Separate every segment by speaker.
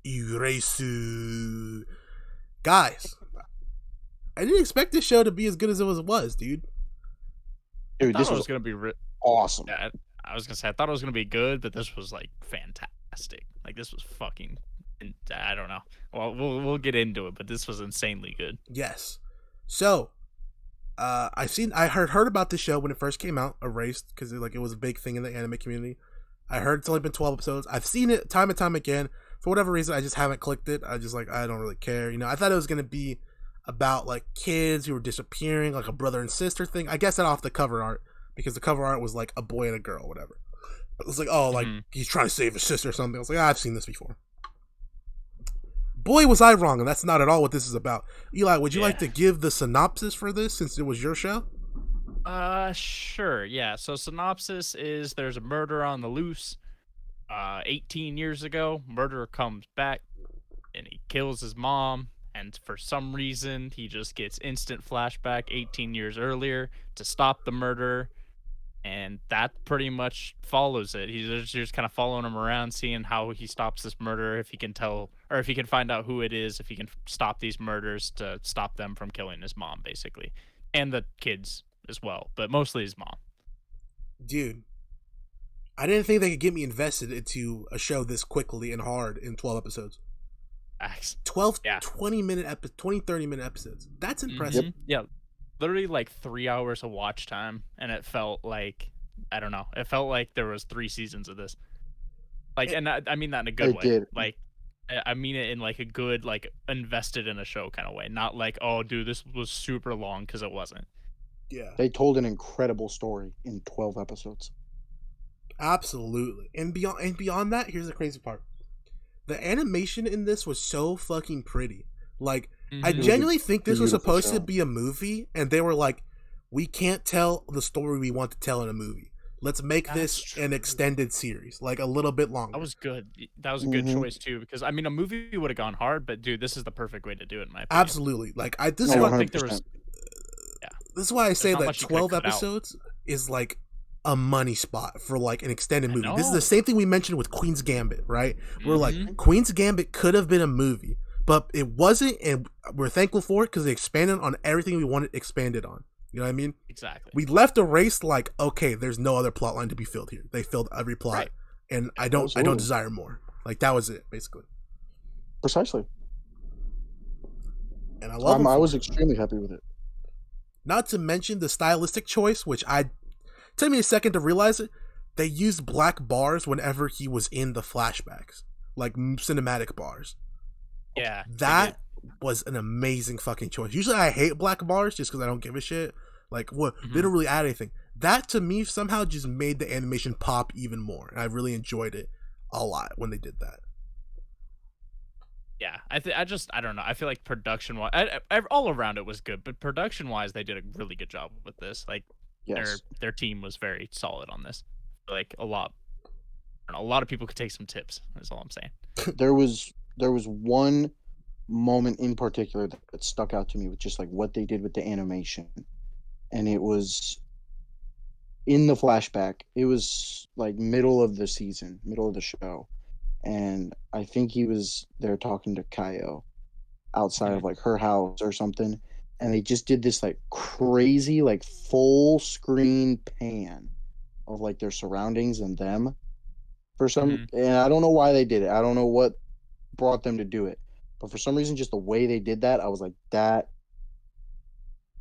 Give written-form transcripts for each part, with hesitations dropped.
Speaker 1: Iresu. Guys, I didn't expect this show to be as good as it was, dude.
Speaker 2: Dude,
Speaker 3: this was gonna be
Speaker 2: awesome.
Speaker 3: Yeah, I was gonna say I thought it was gonna be good, but this was like fantastic. Like this was fucking. I don't know. Well, we'll get into it, but this was insanely good.
Speaker 1: Yes. So, I heard about this show when it first came out, Erased, because it was a big thing in the anime community. I heard it's only been 12 episodes. I've seen it time and time again. For whatever reason, I just haven't clicked it. I don't really care. I thought it was gonna be about like kids who were disappearing, like a brother and sister thing. I guess that off the cover art, because the cover art was like a boy and a girl, whatever. It was like, oh, like he's trying to save his sister or something. I was like, I've seen this before. Boy, was I wrong, and that's not at all what this is about. Eli, would you like to give the synopsis for this since it was your show?
Speaker 3: Sure. Yeah. So synopsis is there's a murder on the loose. 18 years ago, murderer comes back and he kills his mom. And for some reason, he just gets instant flashback 18 years earlier to stop the murder. And that pretty much follows it. He's just kind of following him around, seeing how he stops this murder, if he can tell, or if he can find out who it is, if he can stop these murders to stop them from killing his mom, basically. And the kids as well, but mostly his mom.
Speaker 1: Dude, I didn't think they could get me invested into a show this quickly and hard in 12 episodes. 20 minute 30 minute episodes. That's impressive.
Speaker 3: Yeah, literally like 3 hours of watch time, and it felt like, I don't know, it felt like there was 3 seasons of this. Like, and I mean that in a good way.
Speaker 2: Did.
Speaker 3: Like, I mean it in like a good, like invested in a show kind of way, not like, oh dude, this was super long, because it wasn't.
Speaker 1: Yeah,
Speaker 2: they told an incredible story in 12 episodes.
Speaker 1: Absolutely. And beyond that, here's the crazy part. The animation in this was so fucking pretty. Like, I genuinely think this was supposed to be a movie, and they were like, we can't tell the story we want to tell in a movie. Let's make this an extended series, like a little bit longer.
Speaker 3: That was good. That was a good choice too, because I mean, a movie would have gone hard, but dude, this is the perfect way to do it, in my opinion.
Speaker 1: Absolutely. Like, this is why I say that 12 episodes is like a money spot for like an extended movie. This is the same thing we mentioned with Queen's Gambit, right? We're like, Queen's Gambit could have been a movie, but it wasn't, and we're thankful for it because they expanded on everything we wanted expanded on. You know what I mean?
Speaker 3: Exactly.
Speaker 1: We left a race like, okay, there's no other plot line to be filled here. They filled every plot, and I don't desire more. Like, that was it, basically.
Speaker 2: Precisely.
Speaker 1: And I love.
Speaker 2: I was extremely happy with it.
Speaker 1: Not to mention the stylistic choice, which took me a second to realize it. They used black bars whenever he was in the flashbacks, like cinematic bars.
Speaker 3: Yeah,
Speaker 1: that was an amazing fucking choice. Usually I hate black bars just because I don't give a shit. Like, what? They don't really add anything. That to me somehow just made the animation pop even more, and I really enjoyed it a lot when they did that.
Speaker 3: Yeah, I don't know. I feel like production wise, all around it was good, but production wise, they did a really good job with this. Like, their team was very solid on this. Like, a lot of people could take some tips. That's all I'm saying.
Speaker 2: There was one moment in particular that stuck out to me with just like what they did with the animation, and it was in the flashback. It was like middle of the season, middle of the show. And I think he was there talking to Kaio outside of like her house or something. And they just did this like crazy, like full screen pan of like their surroundings and them for some, and I don't know why they did it. I don't know what brought them to do it, but for some reason, just the way they did that, I was like, that,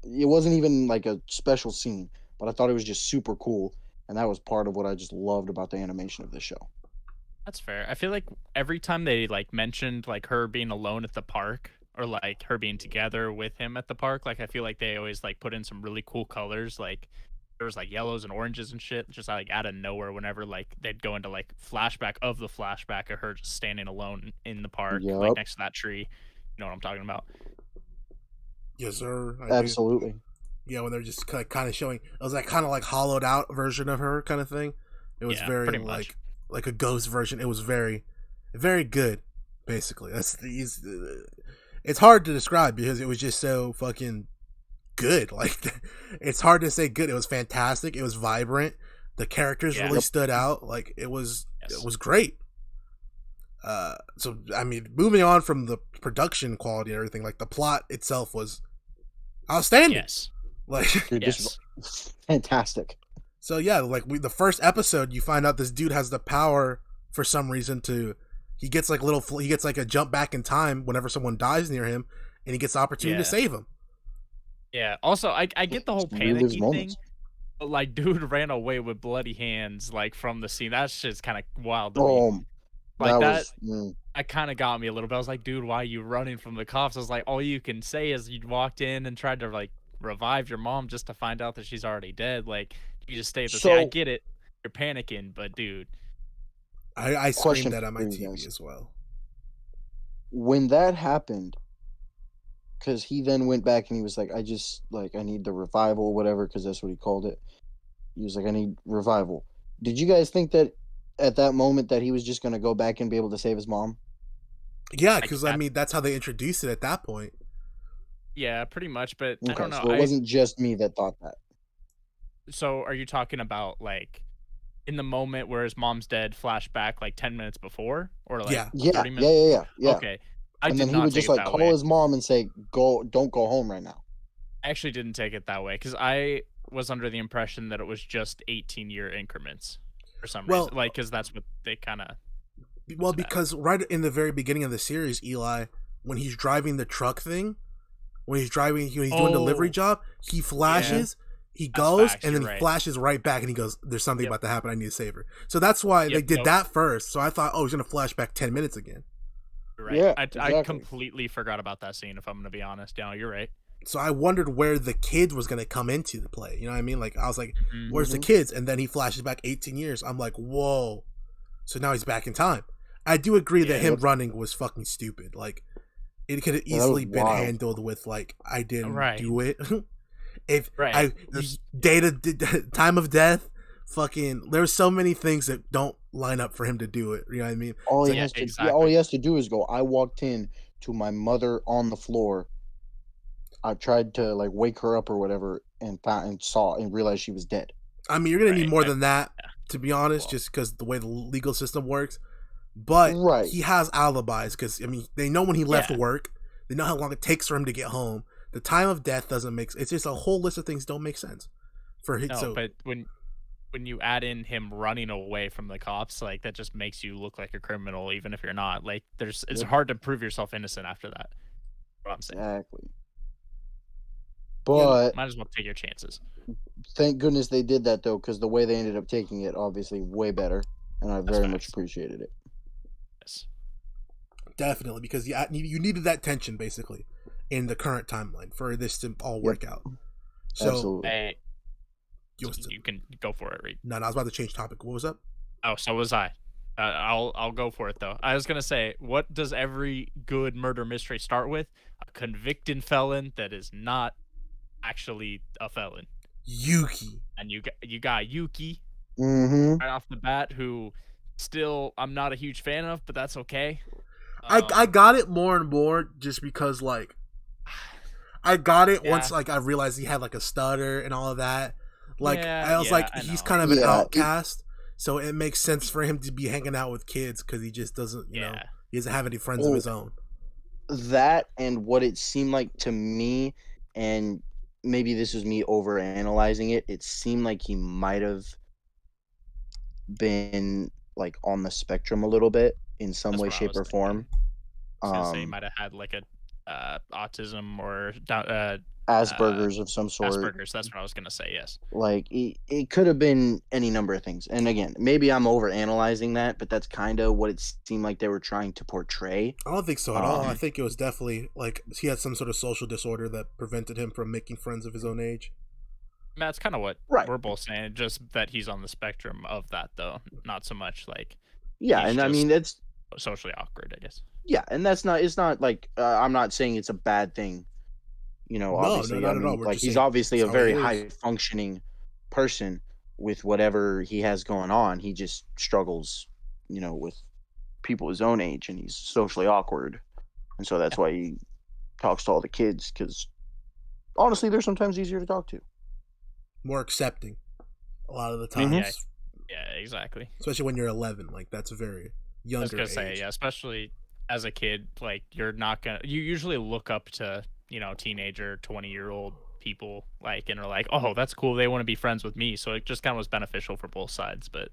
Speaker 2: it wasn't even like a special scene, but I thought it was just super cool. And that was part of what I just loved about the animation of this show.
Speaker 3: That's fair. I feel like every time they like mentioned like her being alone at the park, or like her being together with him at the park, like I feel like they always like put in some really cool colors. Like there was like yellows and oranges and shit, just like out of nowhere. Whenever like they'd go into like flashback of her just standing alone in the park, like next to that tree. You know what I'm talking about?
Speaker 1: Yes, sir.
Speaker 2: Absolutely.
Speaker 1: Yeah, when they're just kind of showing, it was like kind of like hollowed out version of her kind of thing. It was very like a ghost version. It was very, very good. Basically, it's hard to describe because it was just so fucking good. Like, it's hard to say good. It was fantastic. It was vibrant. The characters really stood out. Like, it was great. So I mean, moving on from the production quality and everything, like the plot itself was outstanding.
Speaker 3: Yes.
Speaker 1: Like,
Speaker 2: Dude, this
Speaker 3: Yes.
Speaker 2: was fantastic.
Speaker 1: so yeah, like the first episode, you find out this dude has the power for some reason to. He gets like he gets like a jump back in time whenever someone dies near him, and he gets the opportunity to
Speaker 3: Yeah.
Speaker 1: save him.
Speaker 3: Yeah. Also, I get the whole
Speaker 2: Just relives
Speaker 3: panicky thing.
Speaker 2: moments.
Speaker 3: But, like, dude ran away with bloody hands, like, from the scene. That shit's kind of wild to me.
Speaker 2: Oh,
Speaker 3: Like, that
Speaker 2: was
Speaker 3: kind of got me a little bit. I was like, dude, why are you running from the cops? I was like, all you can say is you walked in and tried to, like, revive your mom just to find out that she's already dead. Like, you just stay at the scene. I
Speaker 2: So-
Speaker 3: get it. You're panicking, but, dude.
Speaker 1: I
Speaker 2: Question
Speaker 1: screamed that on my
Speaker 2: for you
Speaker 1: TV
Speaker 2: guys.
Speaker 1: as well.
Speaker 2: when that happened, because he then went back and he was like, I need the revival, whatever, because that's what he called it. He was like, I need revival. Did you guys think that at that moment that he was just going to go back and be able to save his mom?
Speaker 1: Yeah, because I mean that's how they introduced it at that point.
Speaker 3: Yeah, pretty much. But I
Speaker 2: Okay,
Speaker 3: don't know.
Speaker 2: so it wasn't just me that thought that.
Speaker 3: So are you talking about, like, in the moment where his mom's dead, flashback like 10 minutes before, or like
Speaker 1: Yeah.
Speaker 3: 30 minutes?
Speaker 2: Yeah.
Speaker 3: Okay, I
Speaker 2: And
Speaker 3: did
Speaker 2: then he
Speaker 3: not
Speaker 2: would
Speaker 3: take
Speaker 2: just
Speaker 3: it
Speaker 2: like
Speaker 3: that
Speaker 2: call
Speaker 3: way.
Speaker 2: his mom and say, don't go home right now.
Speaker 3: I actually didn't take it that way because I was under the impression that it was just 18-year increments for some
Speaker 1: Well-
Speaker 3: reason, like, because that's what they kind of.
Speaker 1: Well, because right in the very beginning of the series, Eli, when he's driving the truck thing, when he's doing delivery
Speaker 3: Oh.
Speaker 1: job, he flashes, he
Speaker 3: That's
Speaker 1: goes,
Speaker 3: facts,
Speaker 1: and then
Speaker 3: you're
Speaker 1: he
Speaker 3: right.
Speaker 1: flashes right back, and he goes, "There's something
Speaker 3: Yep.
Speaker 1: about to happen. I need to save her." So that's why they
Speaker 3: Yep,
Speaker 1: did
Speaker 3: nope.
Speaker 1: that first. So I thought, oh, he's gonna flash back 10 minutes again.
Speaker 3: You're right.
Speaker 2: Yeah,
Speaker 3: I
Speaker 2: exactly.
Speaker 3: completely forgot about that scene. If I'm gonna be honest, no, you're right.
Speaker 1: So I wondered where the kids was gonna come into the play. You know what I mean? Like I was like,
Speaker 3: Mhm.
Speaker 1: "Where's the kids?" And then he flashes back 18 years. I'm like, "Whoa!" So now he's back in time. I do agree that
Speaker 3: Yeah.
Speaker 1: him running was fucking stupid. Like it could have
Speaker 2: Yeah, that was
Speaker 1: easily been
Speaker 2: wild.
Speaker 1: handled with like, "I didn't
Speaker 3: Right.
Speaker 1: do it." If
Speaker 3: Right. There's-
Speaker 1: time of death, fucking, there's so many things that don't line up for him to do it. You know what I mean?
Speaker 2: All he
Speaker 3: Yeah,
Speaker 2: has to
Speaker 3: exactly.
Speaker 2: all he has to do is go, I walked in to my mother on the floor. I tried to like wake her up or whatever and saw and realized she was dead.
Speaker 1: I mean, you're gonna need
Speaker 3: Right,
Speaker 1: more
Speaker 3: right.
Speaker 1: than that,
Speaker 3: Yeah.
Speaker 1: to be honest,
Speaker 3: Well-
Speaker 1: just because the way the legal system works. But
Speaker 2: Right.
Speaker 1: he has alibis because I mean, they know when he left
Speaker 3: Yeah.
Speaker 1: work. They know how long it takes for him to get home. The time of death doesn't make. It's just a whole list of things don't make sense. For him,
Speaker 3: No,
Speaker 1: so
Speaker 3: but when you add in him running away from the cops, like, that just makes you look like a criminal, even if you're not. Like, it's
Speaker 2: Yep.
Speaker 3: hard to prove yourself innocent after that. That's what I'm saying.
Speaker 2: Exactly. But
Speaker 3: Might as well take your chances.
Speaker 2: thank goodness they did that though, because the way they ended up taking it, obviously, way better, and I very much
Speaker 3: facts.
Speaker 2: appreciated it.
Speaker 3: Yes.
Speaker 1: definitely because you needed that tension basically in the current timeline for this to all work out. So
Speaker 2: Absolutely.
Speaker 3: Hey,
Speaker 1: you was-
Speaker 3: you can go for it, Reed.
Speaker 1: no, I was about to change topic. What was up?
Speaker 3: Oh, so was I. I'll go for it though. I was gonna say, what does every good murder mystery start with? A convicted felon that is not actually a felon.
Speaker 1: Yuki.
Speaker 3: And you got Yuki
Speaker 2: Mm-hmm.
Speaker 3: right off the bat, who still I'm not a huge fan of, but that's okay.
Speaker 1: I got it more and more just because like I got it once
Speaker 3: Yeah.
Speaker 1: like I realized he had like a stutter and all of that. Like
Speaker 3: Yeah,
Speaker 1: I was like
Speaker 3: I
Speaker 1: he's
Speaker 3: know.
Speaker 1: kind of an
Speaker 2: Yeah,
Speaker 1: outcast, so it makes sense for him to be hanging out with kids because he just doesn't you know
Speaker 3: Yeah.
Speaker 1: he doesn't have any friends of
Speaker 2: Oh.
Speaker 1: his own.
Speaker 2: That and what it seemed like to me, and maybe this was me over analyzing it, it seemed like he might have been like on the spectrum a little bit in some
Speaker 3: That's
Speaker 2: way,
Speaker 3: what I
Speaker 2: shape,
Speaker 3: was
Speaker 2: or
Speaker 3: thinking.
Speaker 2: form.
Speaker 3: I was gonna say he might have had like a autism or
Speaker 2: Asperger's of some sort.
Speaker 3: Asperger's. That's what I was gonna say. Yes.
Speaker 2: Like it could have been any number of things. And again, maybe I'm over analyzing that, but that's kind of what it seemed like they were trying to portray.
Speaker 1: I don't think so at all. I
Speaker 2: Um,
Speaker 1: think it was definitely like he had some sort of social disorder that prevented him from making friends of his own age.
Speaker 3: That's kind of what
Speaker 2: Right.
Speaker 3: we're both saying. Just that he's on the spectrum of that, though. Not so much like
Speaker 2: Yeah,
Speaker 3: He's
Speaker 2: and I mean
Speaker 3: just-
Speaker 2: that's
Speaker 3: socially awkward, I guess.
Speaker 2: yeah, and that's not it's not like I'm not saying it's a bad thing. You know,
Speaker 1: No,
Speaker 2: obviously,
Speaker 1: not
Speaker 2: I
Speaker 1: at
Speaker 2: mean,
Speaker 1: all. We're
Speaker 2: like
Speaker 1: just
Speaker 2: he's
Speaker 1: saying
Speaker 2: obviously a
Speaker 1: that's how he
Speaker 2: very
Speaker 1: is.
Speaker 2: high functioning person with whatever he has going on. He just struggles, you know, with people his own age, and he's socially awkward, and so that's why he talks to all the kids. Because honestly, they're sometimes easier to talk to.
Speaker 1: More accepting a lot of the
Speaker 2: Mhm.
Speaker 1: times,
Speaker 3: Yeah, exactly.
Speaker 1: especially when you're 11. Like that's very younger
Speaker 3: I was gonna
Speaker 1: age.
Speaker 3: say, yeah, especially as a kid, like you usually look up to, teenager, 20-year-old people, like, and are like, oh, that's cool. They want to be friends with me. So it just kind of was beneficial for both sides. But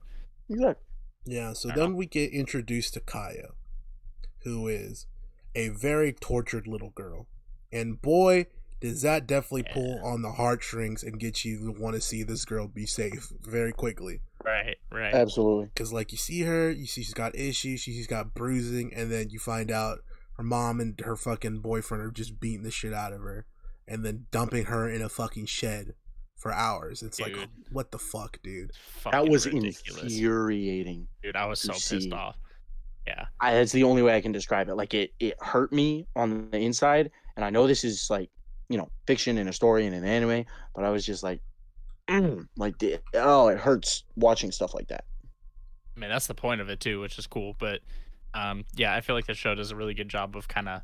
Speaker 2: Exactly.
Speaker 1: Yeah, so
Speaker 3: I don't
Speaker 1: then we get introduced to Kaya, who is a very tortured little girl. And boy, does that definitely pull on the heartstrings and get you to want to see this girl be safe very quickly.
Speaker 3: Right.
Speaker 2: Absolutely.
Speaker 1: Because, like, you see her, you see she's got issues, she's got bruising, and then you find out her mom and her fucking boyfriend are just beating the shit out of her and then dumping her in a fucking shed for hours. It's like,
Speaker 3: Dude.
Speaker 1: what the fuck, dude?
Speaker 2: That was
Speaker 3: ridiculous.
Speaker 2: infuriating.
Speaker 3: Dude, I was so
Speaker 2: to
Speaker 3: pissed
Speaker 2: see.
Speaker 3: off. Yeah.
Speaker 2: That's the only way I can describe it. Like it hurt me on the inside, and I know this is like, fiction and a story and an anime, but I was just like, it hurts watching stuff like that.
Speaker 3: I mean, that's the point of it too, which is cool. But yeah, I feel like the show does a really good job of kind of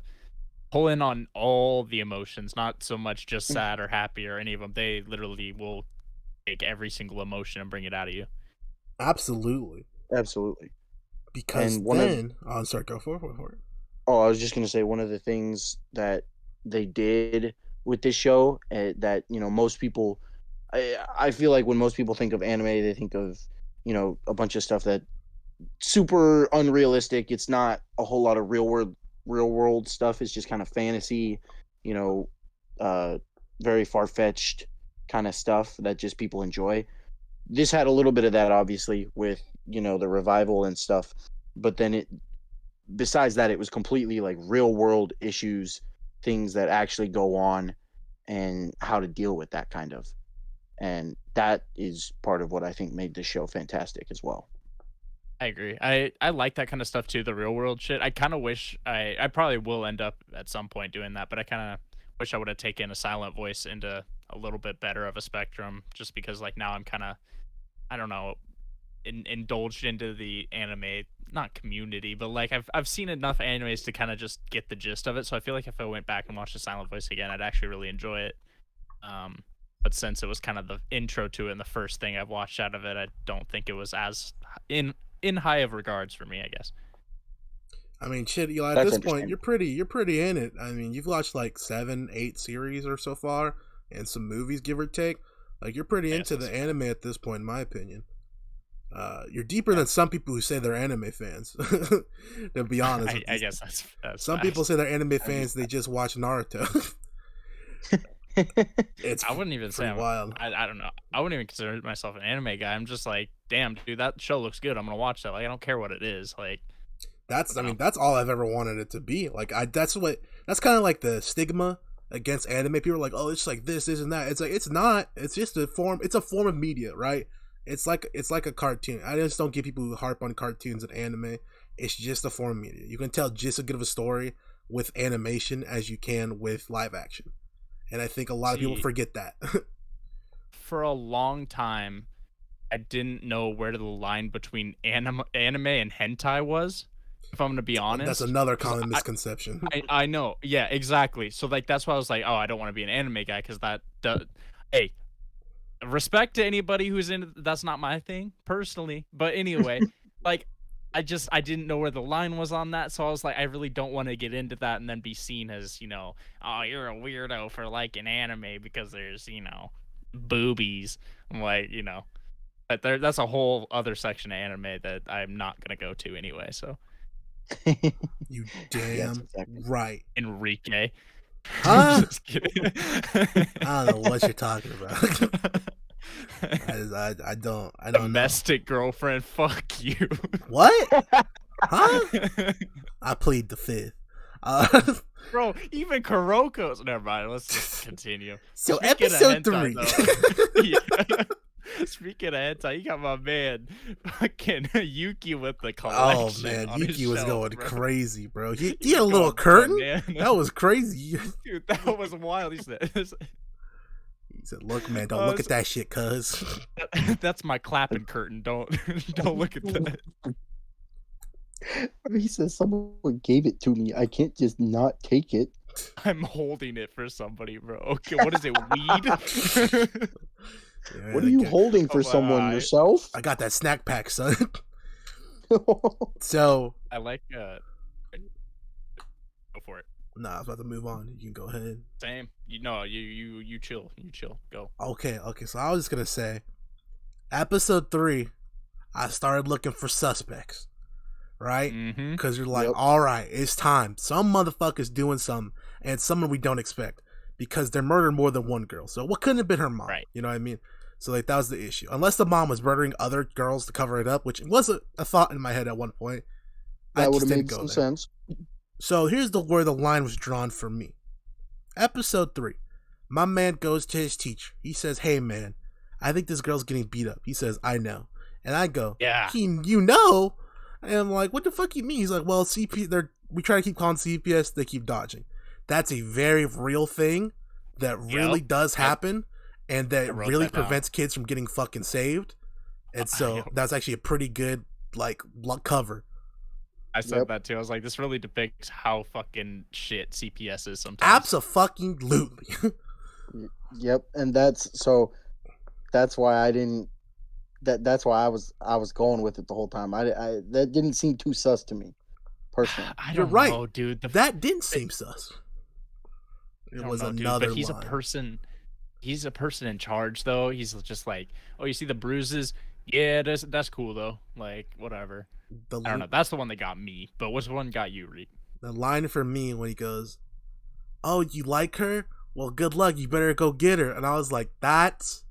Speaker 3: pulling on all the emotions, not so much just sad or happy or any of them. They literally will take every single emotion and bring it out of you.
Speaker 1: Absolutely. Because
Speaker 2: And
Speaker 1: I'm sorry, go for it.
Speaker 2: Oh, I was just gonna say one of the things that they did with this show, that most people, I feel like when most people think of anime, they think of a bunch of stuff that super unrealistic. It's not a whole lot of real world stuff. It's just kind of fantasy, very far fetched kind of stuff that just people enjoy. This had a little bit of that, obviously, with the revival and stuff, but then besides that, it was completely like real world issues, things that actually go on, and how to deal with that kind of. And that is part of what I think made this show fantastic as well.
Speaker 3: I agree. I like that kind of stuff too, the real world shit. I kind of wish I probably will end up at some point doing that, but I kind of wish I would have taken a silent voice into a little bit better of a spectrum, just because like now I'm kind of, I don't know, indulged into the anime, not community, but like I've seen enough animes to kind of just get the gist of it. So I feel like if I went back and watched the silent voice again, I'd actually really enjoy it. But since it was kind of the intro to it and the first thing I've watched out of it, I don't think it was as in high of regards for me, I guess.
Speaker 1: I mean, shit, Eli, at this point, you're pretty in it. I mean, you've watched like 7-8 series or so far, and some movies, give or take. Like, you're pretty into the anime at this point, in my opinion. You're deeper than some people who say they're anime fans. To be honest,
Speaker 3: I guess that's
Speaker 1: some people say they're anime fans. They just watch Naruto.
Speaker 3: I wouldn't even say
Speaker 1: wild.
Speaker 3: I don't know. I wouldn't even consider myself an anime guy. I'm just like, damn, dude, that show looks good. I'm gonna watch that. Like, I don't care what it is. Like,
Speaker 1: that's that's all I've ever wanted it to be. Like, that's kind of like the stigma against anime. People are like, oh, it's like this, and that. It's like, it's not. It's just a form. It's a form of media, right? It's like a cartoon. I just don't get people who harp on cartoons and anime. It's just a form of media. You can tell just as good of a story with animation as you can with live action. And I think a lot of people forget that.
Speaker 3: For a long time, I didn't know where the line between anime and hentai was, if I'm going to be honest.
Speaker 1: That's another common misconception.
Speaker 3: I know. Yeah, exactly. So, like, that's why I was like, oh, I don't want to be an anime guy, because hey, respect to anybody who's into that's not my thing, personally. But anyway, like, I didn't know where the line was on that, so I was like, I really don't want to get into that and then be seen as, oh, you're a weirdo for liking anime because there's, boobies. I'm like, that's a whole other section of anime that I'm not gonna go to anyway. So,
Speaker 1: you damn right,
Speaker 3: Enrique.
Speaker 1: Huh?
Speaker 3: Just kidding.
Speaker 1: I don't know what you're talking about. I don't
Speaker 3: Domestic girlfriend, fuck you.
Speaker 1: What? Huh? I plead the fifth.
Speaker 3: Bro, even Kuroko's. Never mind. Let's just continue.
Speaker 1: So
Speaker 3: Speaking
Speaker 1: episode
Speaker 3: hentai,
Speaker 1: 3.
Speaker 3: Yeah. Speaking of hentai, you got my man fucking Yuki with the collection.
Speaker 1: Oh man,
Speaker 3: on
Speaker 1: Yuki
Speaker 3: his
Speaker 1: was
Speaker 3: shelf,
Speaker 1: going
Speaker 3: bro.
Speaker 1: crazy, bro. He had a little curtain. That was crazy.
Speaker 3: Dude, that was wild. He
Speaker 1: said, "Look, man, don't look at that shit, cuz."
Speaker 3: That's my clapping curtain. Don't look at that.
Speaker 2: He says someone gave it to me. I can't just not take it.
Speaker 3: I'm holding it for somebody, bro. Okay, what is it? Weed?
Speaker 2: Yeah, what are you holding for someone? Yourself?
Speaker 1: I got that snack pack, son. So
Speaker 3: I like go for it.
Speaker 1: nah, I was about to move on. You can go ahead.
Speaker 3: Same. You chill. You chill. Go.
Speaker 1: Okay. So I was just gonna say, episode 3, I started looking for suspects, right?
Speaker 3: Mm-hmm.
Speaker 1: Because you're like,
Speaker 2: Yep.
Speaker 1: all right, it's time. Some motherfucker's doing something, and it's someone we don't expect because they're murdering more than one girl. So what couldn't have been her mom?
Speaker 3: Right.
Speaker 1: You know what I mean? So like that was the issue. Unless the mom was murdering other girls to cover it up, which was a thought in my head at one point.
Speaker 2: That would
Speaker 1: just
Speaker 2: have
Speaker 1: didn't
Speaker 2: made
Speaker 1: go
Speaker 2: some
Speaker 1: there.
Speaker 2: sense.
Speaker 1: So here's where the line was drawn for me. Episode 3. My man goes to his teacher. He says, "Hey man, I think this girl's getting beat up." He says, "I know." And I go,
Speaker 3: Yeah.
Speaker 1: You know?" And I'm like, "What the fuck you mean?" He's like, "Well, we try to keep calling CPS, they keep dodging." That's a very real thing that really does happen, and that really
Speaker 3: that down.
Speaker 1: prevents kids from getting fucking saved. And so that's actually a pretty good like cover.
Speaker 3: I said
Speaker 2: Yep.
Speaker 3: that too. I was like, this really depicts how fucking shit CPS is sometimes.
Speaker 1: Abso-fucking-lutely.
Speaker 2: Yep, and that's why I didn't. That's why I was going with it the whole time. I that didn't seem too sus to me, personally.
Speaker 3: I
Speaker 1: You're
Speaker 3: don't
Speaker 1: right.
Speaker 3: know, dude.
Speaker 1: That didn't seem sus.
Speaker 3: I
Speaker 1: It
Speaker 3: don't
Speaker 1: was
Speaker 3: know, dude,
Speaker 1: another
Speaker 3: but he's
Speaker 1: line.
Speaker 3: a person. He's a person in charge, though. He's just like, oh, you see the bruises? Yeah, that's cool though. Like, whatever.
Speaker 1: The,
Speaker 3: I don't know. That's the one that got me. But which one got you, Reed?
Speaker 1: the line for me when he goes, "Oh, you like her? Well, good luck. You better go get her." And I was like, that's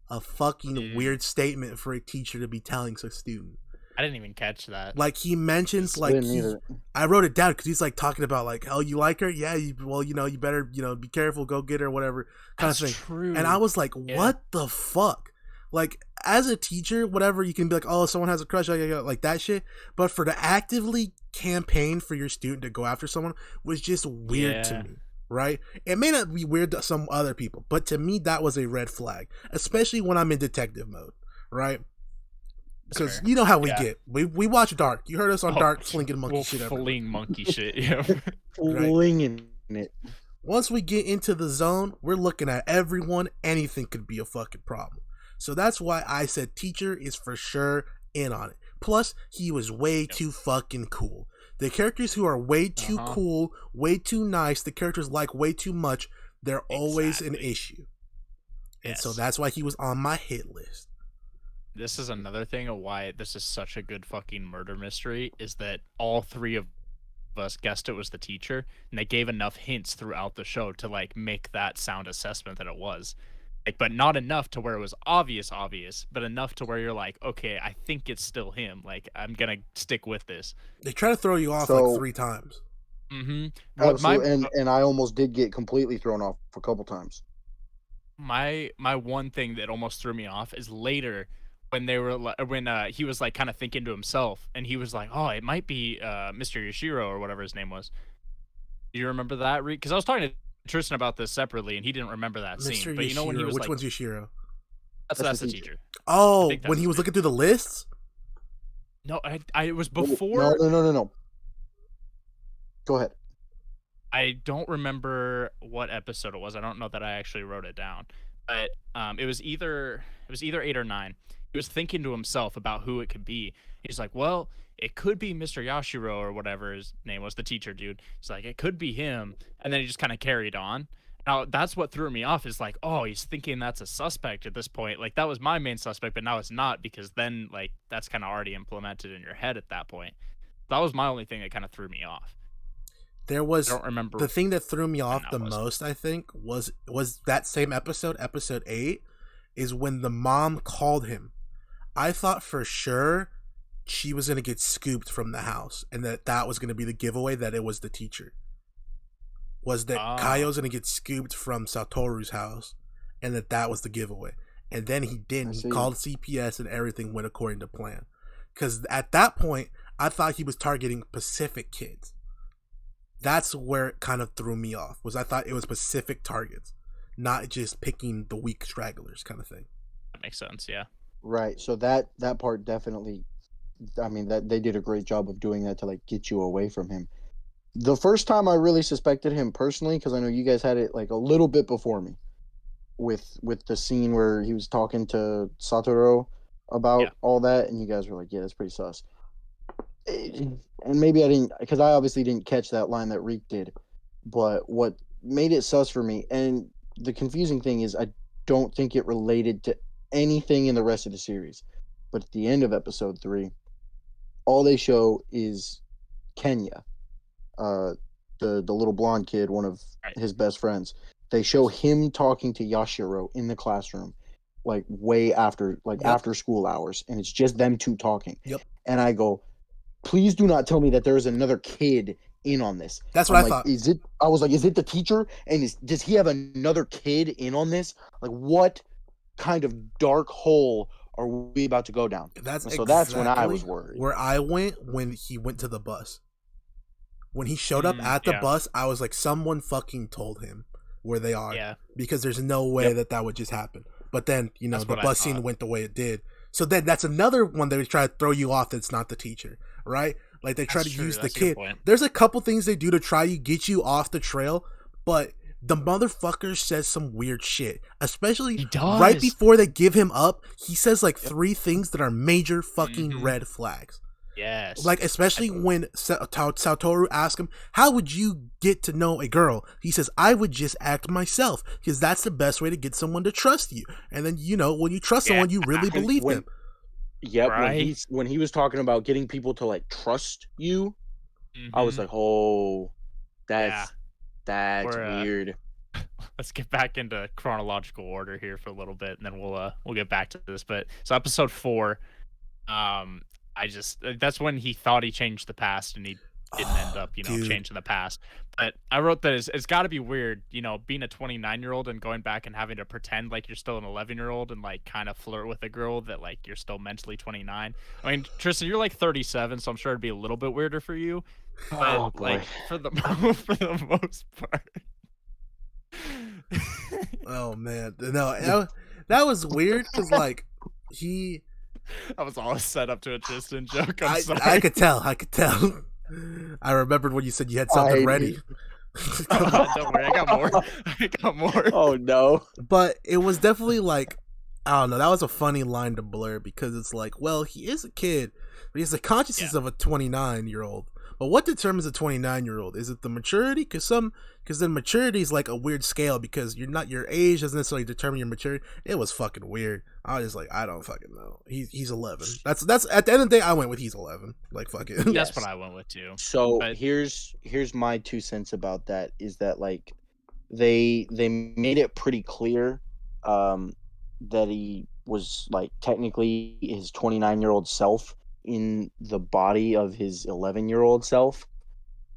Speaker 1: a fucking weird statement for a teacher to be telling a student.
Speaker 3: I didn't even catch that.
Speaker 1: Like he mentions,
Speaker 2: I
Speaker 1: like
Speaker 2: didn't either.
Speaker 1: I wrote it down because he's like talking about like, "Oh, you like her? Yeah. You better be careful. Go get her, whatever kind
Speaker 3: That's
Speaker 1: of thing."
Speaker 3: true.
Speaker 1: And I was like, "What the fuck?" Like as a teacher, whatever, you can be like, "Oh, someone has a crush," like that shit. But for to actively campaign for your student to go after someone was just weird to me. Right? It may not be weird to some other people, but to me that was a red flag, especially when I'm in detective mode, right? Because you know how we get. We watch Dark. You heard us on Dark flinging monkey shit everywhere.
Speaker 3: Fling monkey shit, yeah.
Speaker 2: Flinging it.
Speaker 1: Once we get into the zone, we're looking at everyone. Anything could be a fucking problem. So that's why I said teacher is for sure in on it. Plus, he was way too fucking cool. The characters who are way too cool, way too nice, the characters like way too much, they're always an issue. And so that's why he was on my hit list.
Speaker 3: This is another thing of why this is such a good fucking murder mystery, is that all three of us guessed it was the teacher, and they gave enough hints throughout the show to like make that sound assessment that it was. Like, but not enough to where it was obvious, but enough to where you're like, okay, I think it's still him. Like, I'm gonna stick with this.
Speaker 1: They try to throw you off like 3 times.
Speaker 3: Mm-hmm.
Speaker 2: Absolutely, and I almost did get completely thrown off a couple times.
Speaker 3: My one thing that almost threw me off is later when he was like kind of thinking to himself, and he was like, "Oh, it might be Mr. Yoshiro or whatever his name was." Do you remember that? Because I was talking to Tristan about this separately, and he didn't remember that scene.
Speaker 1: Mr.
Speaker 3: But you know when he was
Speaker 1: which
Speaker 3: like,
Speaker 1: one's Yoshiro?
Speaker 3: That's the teacher.
Speaker 1: Oh, when he was looking through the lists?
Speaker 3: No, it was before.
Speaker 2: No. Go ahead.
Speaker 3: I don't remember what episode it was. I don't know that I actually wrote it down. But it was either 8 or 9. He was thinking to himself about who it could be. He's like, well, it could be Mr. Yashiro or whatever his name was, the teacher dude. He's like, it could be him. And then he just kind of carried on. Now, that's what threw me off, is like, oh, he's thinking that's a suspect at this point. Like, that was my main suspect, but now it's not, because then, like, that's kind of already implemented in your head at that point. That was my only thing that kind of threw me off.
Speaker 1: There was,
Speaker 3: I don't remember.
Speaker 1: The thing that threw me off the most, I think, was that same episode 8, is when the mom called him. I thought for sure she was going to get scooped from the house, and that was going to be the giveaway that it was the teacher. Was that Kaio's going to get scooped from Satoru's house, and that was the giveaway. And then he didn't. He called CPS, and everything went according to plan. Because at that point, I thought he was targeting Pacific kids. That's where it kind of threw me off, was I thought it was specific targets, not just picking the weak stragglers kind of thing.
Speaker 3: That makes sense, yeah.
Speaker 2: Right. So that part definitely, I mean, that they did a great job of doing that to like get you away from him. The first time I really suspected him personally, because I know you guys had it like a little bit before me, with the scene where he was talking to Satoru about all that, and you guys were like, yeah, that's pretty sus. and maybe I didn't, because I obviously didn't catch that line that Reek did. But what made it sus for me, and the confusing thing is, I don't think it related to anything in the rest of the series. But at the end of episode 3, all they show is Kenya, the little blonde kid, one of his best friends. They show him talking to Yashiro in the classroom, like way after, after school hours, and it's just them two talking.
Speaker 1: Yep.
Speaker 2: And I go, please do not tell me that there is another kid in on this.
Speaker 1: That's what
Speaker 2: I'm
Speaker 1: I
Speaker 2: like,
Speaker 1: thought.
Speaker 2: I was like, is it the teacher? And does he have another kid in on this? Like, what kind of dark hole are we about to go down?
Speaker 1: That's
Speaker 2: that's when I was worried.
Speaker 1: Where I went when he went to the bus. When he showed up at the bus, I was like, someone fucking told him where they are.
Speaker 3: Yeah.
Speaker 1: Because there's no way that would just happen. But then, you know, the bus scene went the way it did. So then that's another one they try to throw you off that's not the teacher, right? Like they try to use the kid. There's a couple things they do to try to get you off the trail, but the motherfucker says some weird shit. Especially right before they give him up, he says like 3 things that are major fucking red flags.
Speaker 3: Yes.
Speaker 1: Like, especially when Satoru asks him, how would you get to know a girl? He says, I would just act myself, because that's the best way to get someone to trust you. And then, you know, when you trust someone, you really believe them.
Speaker 2: Yep. Right? When he was talking about getting people to, like, trust you, I was like, oh, that's weird.
Speaker 3: Let's get back into chronological order here for a little bit, and then we'll get back to this. But so episode 4, that's when he thought he changed the past, and he didn't end up, changing the past. But I wrote that it's got to be weird, being a 29-year-old and going back and having to pretend like you're still an 11-year-old and like kind of flirt with a girl that like you're still mentally 29. I mean, Tristan, you're like 37, so I'm sure it'd be a little bit weirder for you. But like for the most part.
Speaker 1: Oh man, no, that was weird because like
Speaker 3: I was all set up to a Tristan joke. I'm sorry.
Speaker 1: I could tell. I remembered when you said you had something ready.
Speaker 3: Don't worry, I got more.
Speaker 2: Oh no!
Speaker 1: But it was definitely like, I don't know. That was a funny line to blur because it's like, well, he is a kid, but he has the consciousness of a 29-year-old. But what determines a 29-year-old? Is it the maturity? Because then maturity is like a weird scale because your age doesn't necessarily determine your maturity. It was fucking weird. I was just like, I don't fucking know. He's 11. That's at the end of the day, I went with he's 11. Like fuck it.
Speaker 3: That's what I went with too.
Speaker 2: So here's my 2 cents about that. Is that like they made it pretty clear that he was like technically his 29-year-old self in the body of his 11-year-old self,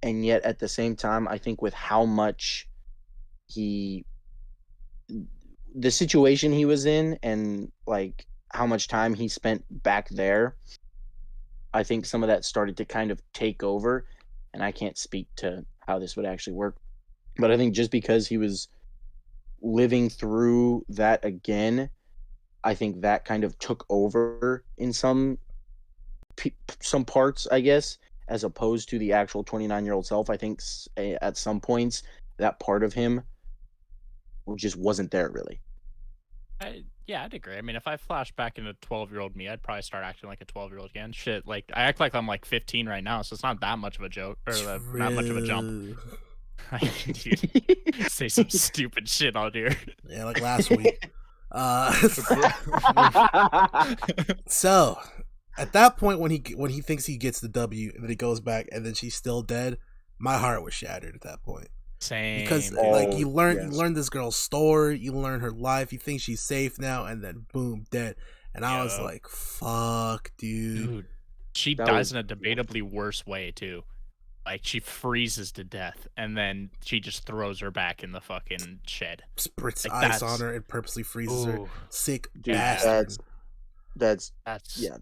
Speaker 2: and yet at the same time I think with how much the situation he was in and like how much time he spent back there, I think some of that started to kind of take over, and I can't speak to how this would actually work, but I think just because he was living through that again, I think that kind of took over in some parts, I guess, as opposed to the actual 29-year-old self. I think at some points that part of him just wasn't there really.
Speaker 3: I'd agree. I mean, if I flash back into 12-year-old me, I'd probably start acting like a 12-year-old again. Shit, like I act like I'm like 15 right now, so it's not that much of a joke or not much of a jump. Say some stupid shit on here.
Speaker 1: Yeah, like last week. So at that point, when he thinks he gets the W and then he goes back and then she's still dead, my heart was shattered at that point.
Speaker 3: Same.
Speaker 1: Because like you learn this girl's story, you learn her life, you think she's safe now, and then boom, dead. And I was like, "Fuck, dude."
Speaker 3: She dies in a debatably worse way too. Like she freezes to death, and then she just throws her back in the fucking shed.
Speaker 1: Spritz ice on her and purposely freezes her. Sick bastard.
Speaker 2: That's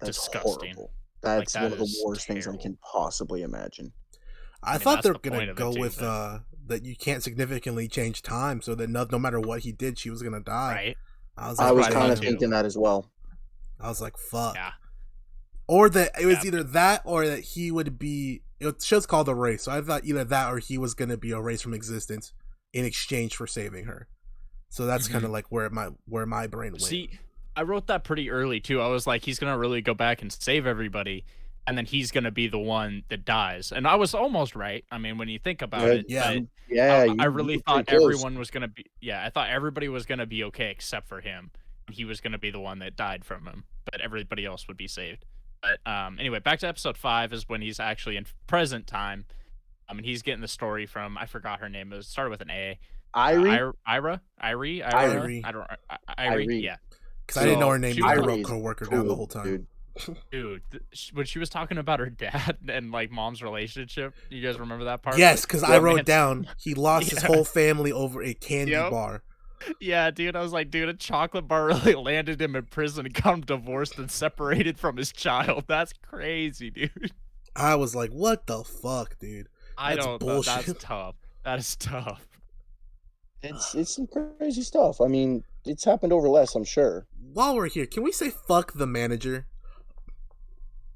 Speaker 3: disgusting.
Speaker 2: Horrible. That's one of the worst things I can possibly imagine.
Speaker 1: I thought they were gonna go with that you can't significantly change time, so that no matter what he did, she was gonna die.
Speaker 3: Right.
Speaker 2: I was kind of thinking that as well.
Speaker 1: I was like, "Fuck."
Speaker 3: Yeah.
Speaker 1: Or that it was either that or that he would be. The show's called Erase, so I thought either that or he was gonna be erased from existence in exchange for saving her. So that's kind of like where my brain went.
Speaker 3: See, I wrote that pretty early too. I was like, he's gonna really go back and save everybody, and then he's gonna be the one that dies. And I was almost right. I mean, when you think about it,
Speaker 1: Yeah.
Speaker 3: but
Speaker 2: Yeah,
Speaker 3: I
Speaker 2: you
Speaker 3: really
Speaker 2: were
Speaker 3: thought
Speaker 2: pretty close.
Speaker 3: everyone was gonna be. Yeah, I thought everybody was gonna be okay except for him. And he was gonna be the one that died from him, but everybody else would be saved. But anyway, back to episode 5 is when he's actually in present time. And he's getting the story from, I forgot her name. It started with an A.
Speaker 2: Irie?
Speaker 3: Ira.
Speaker 1: Irie.
Speaker 3: I don't. Irie.
Speaker 2: Irie.
Speaker 3: Yeah.
Speaker 1: Because I didn't know her
Speaker 3: So,
Speaker 1: name.
Speaker 3: she
Speaker 1: I
Speaker 3: was
Speaker 1: wrote
Speaker 2: Irie's
Speaker 1: co-worker
Speaker 2: cool,
Speaker 1: down the whole time.
Speaker 2: dude.
Speaker 3: Dude, when she was talking about her dad and like mom's relationship, you guys remember that part?
Speaker 1: Yes, because I wrote
Speaker 3: Romance.
Speaker 1: down he lost his
Speaker 3: Yeah.
Speaker 1: whole family over a candy
Speaker 3: Yep.
Speaker 1: bar.
Speaker 3: Yeah, dude, I was like, dude, a chocolate bar really landed him in prison and got him divorced and separated from his child. That's crazy, dude.
Speaker 1: I was like, what the fuck, dude?
Speaker 3: I
Speaker 1: That's
Speaker 3: don't know.
Speaker 1: bullshit.
Speaker 3: That's tough. That is tough.
Speaker 2: It's some crazy stuff. I mean, it's happened over less, I'm sure.
Speaker 1: While we're here, can we say fuck the manager?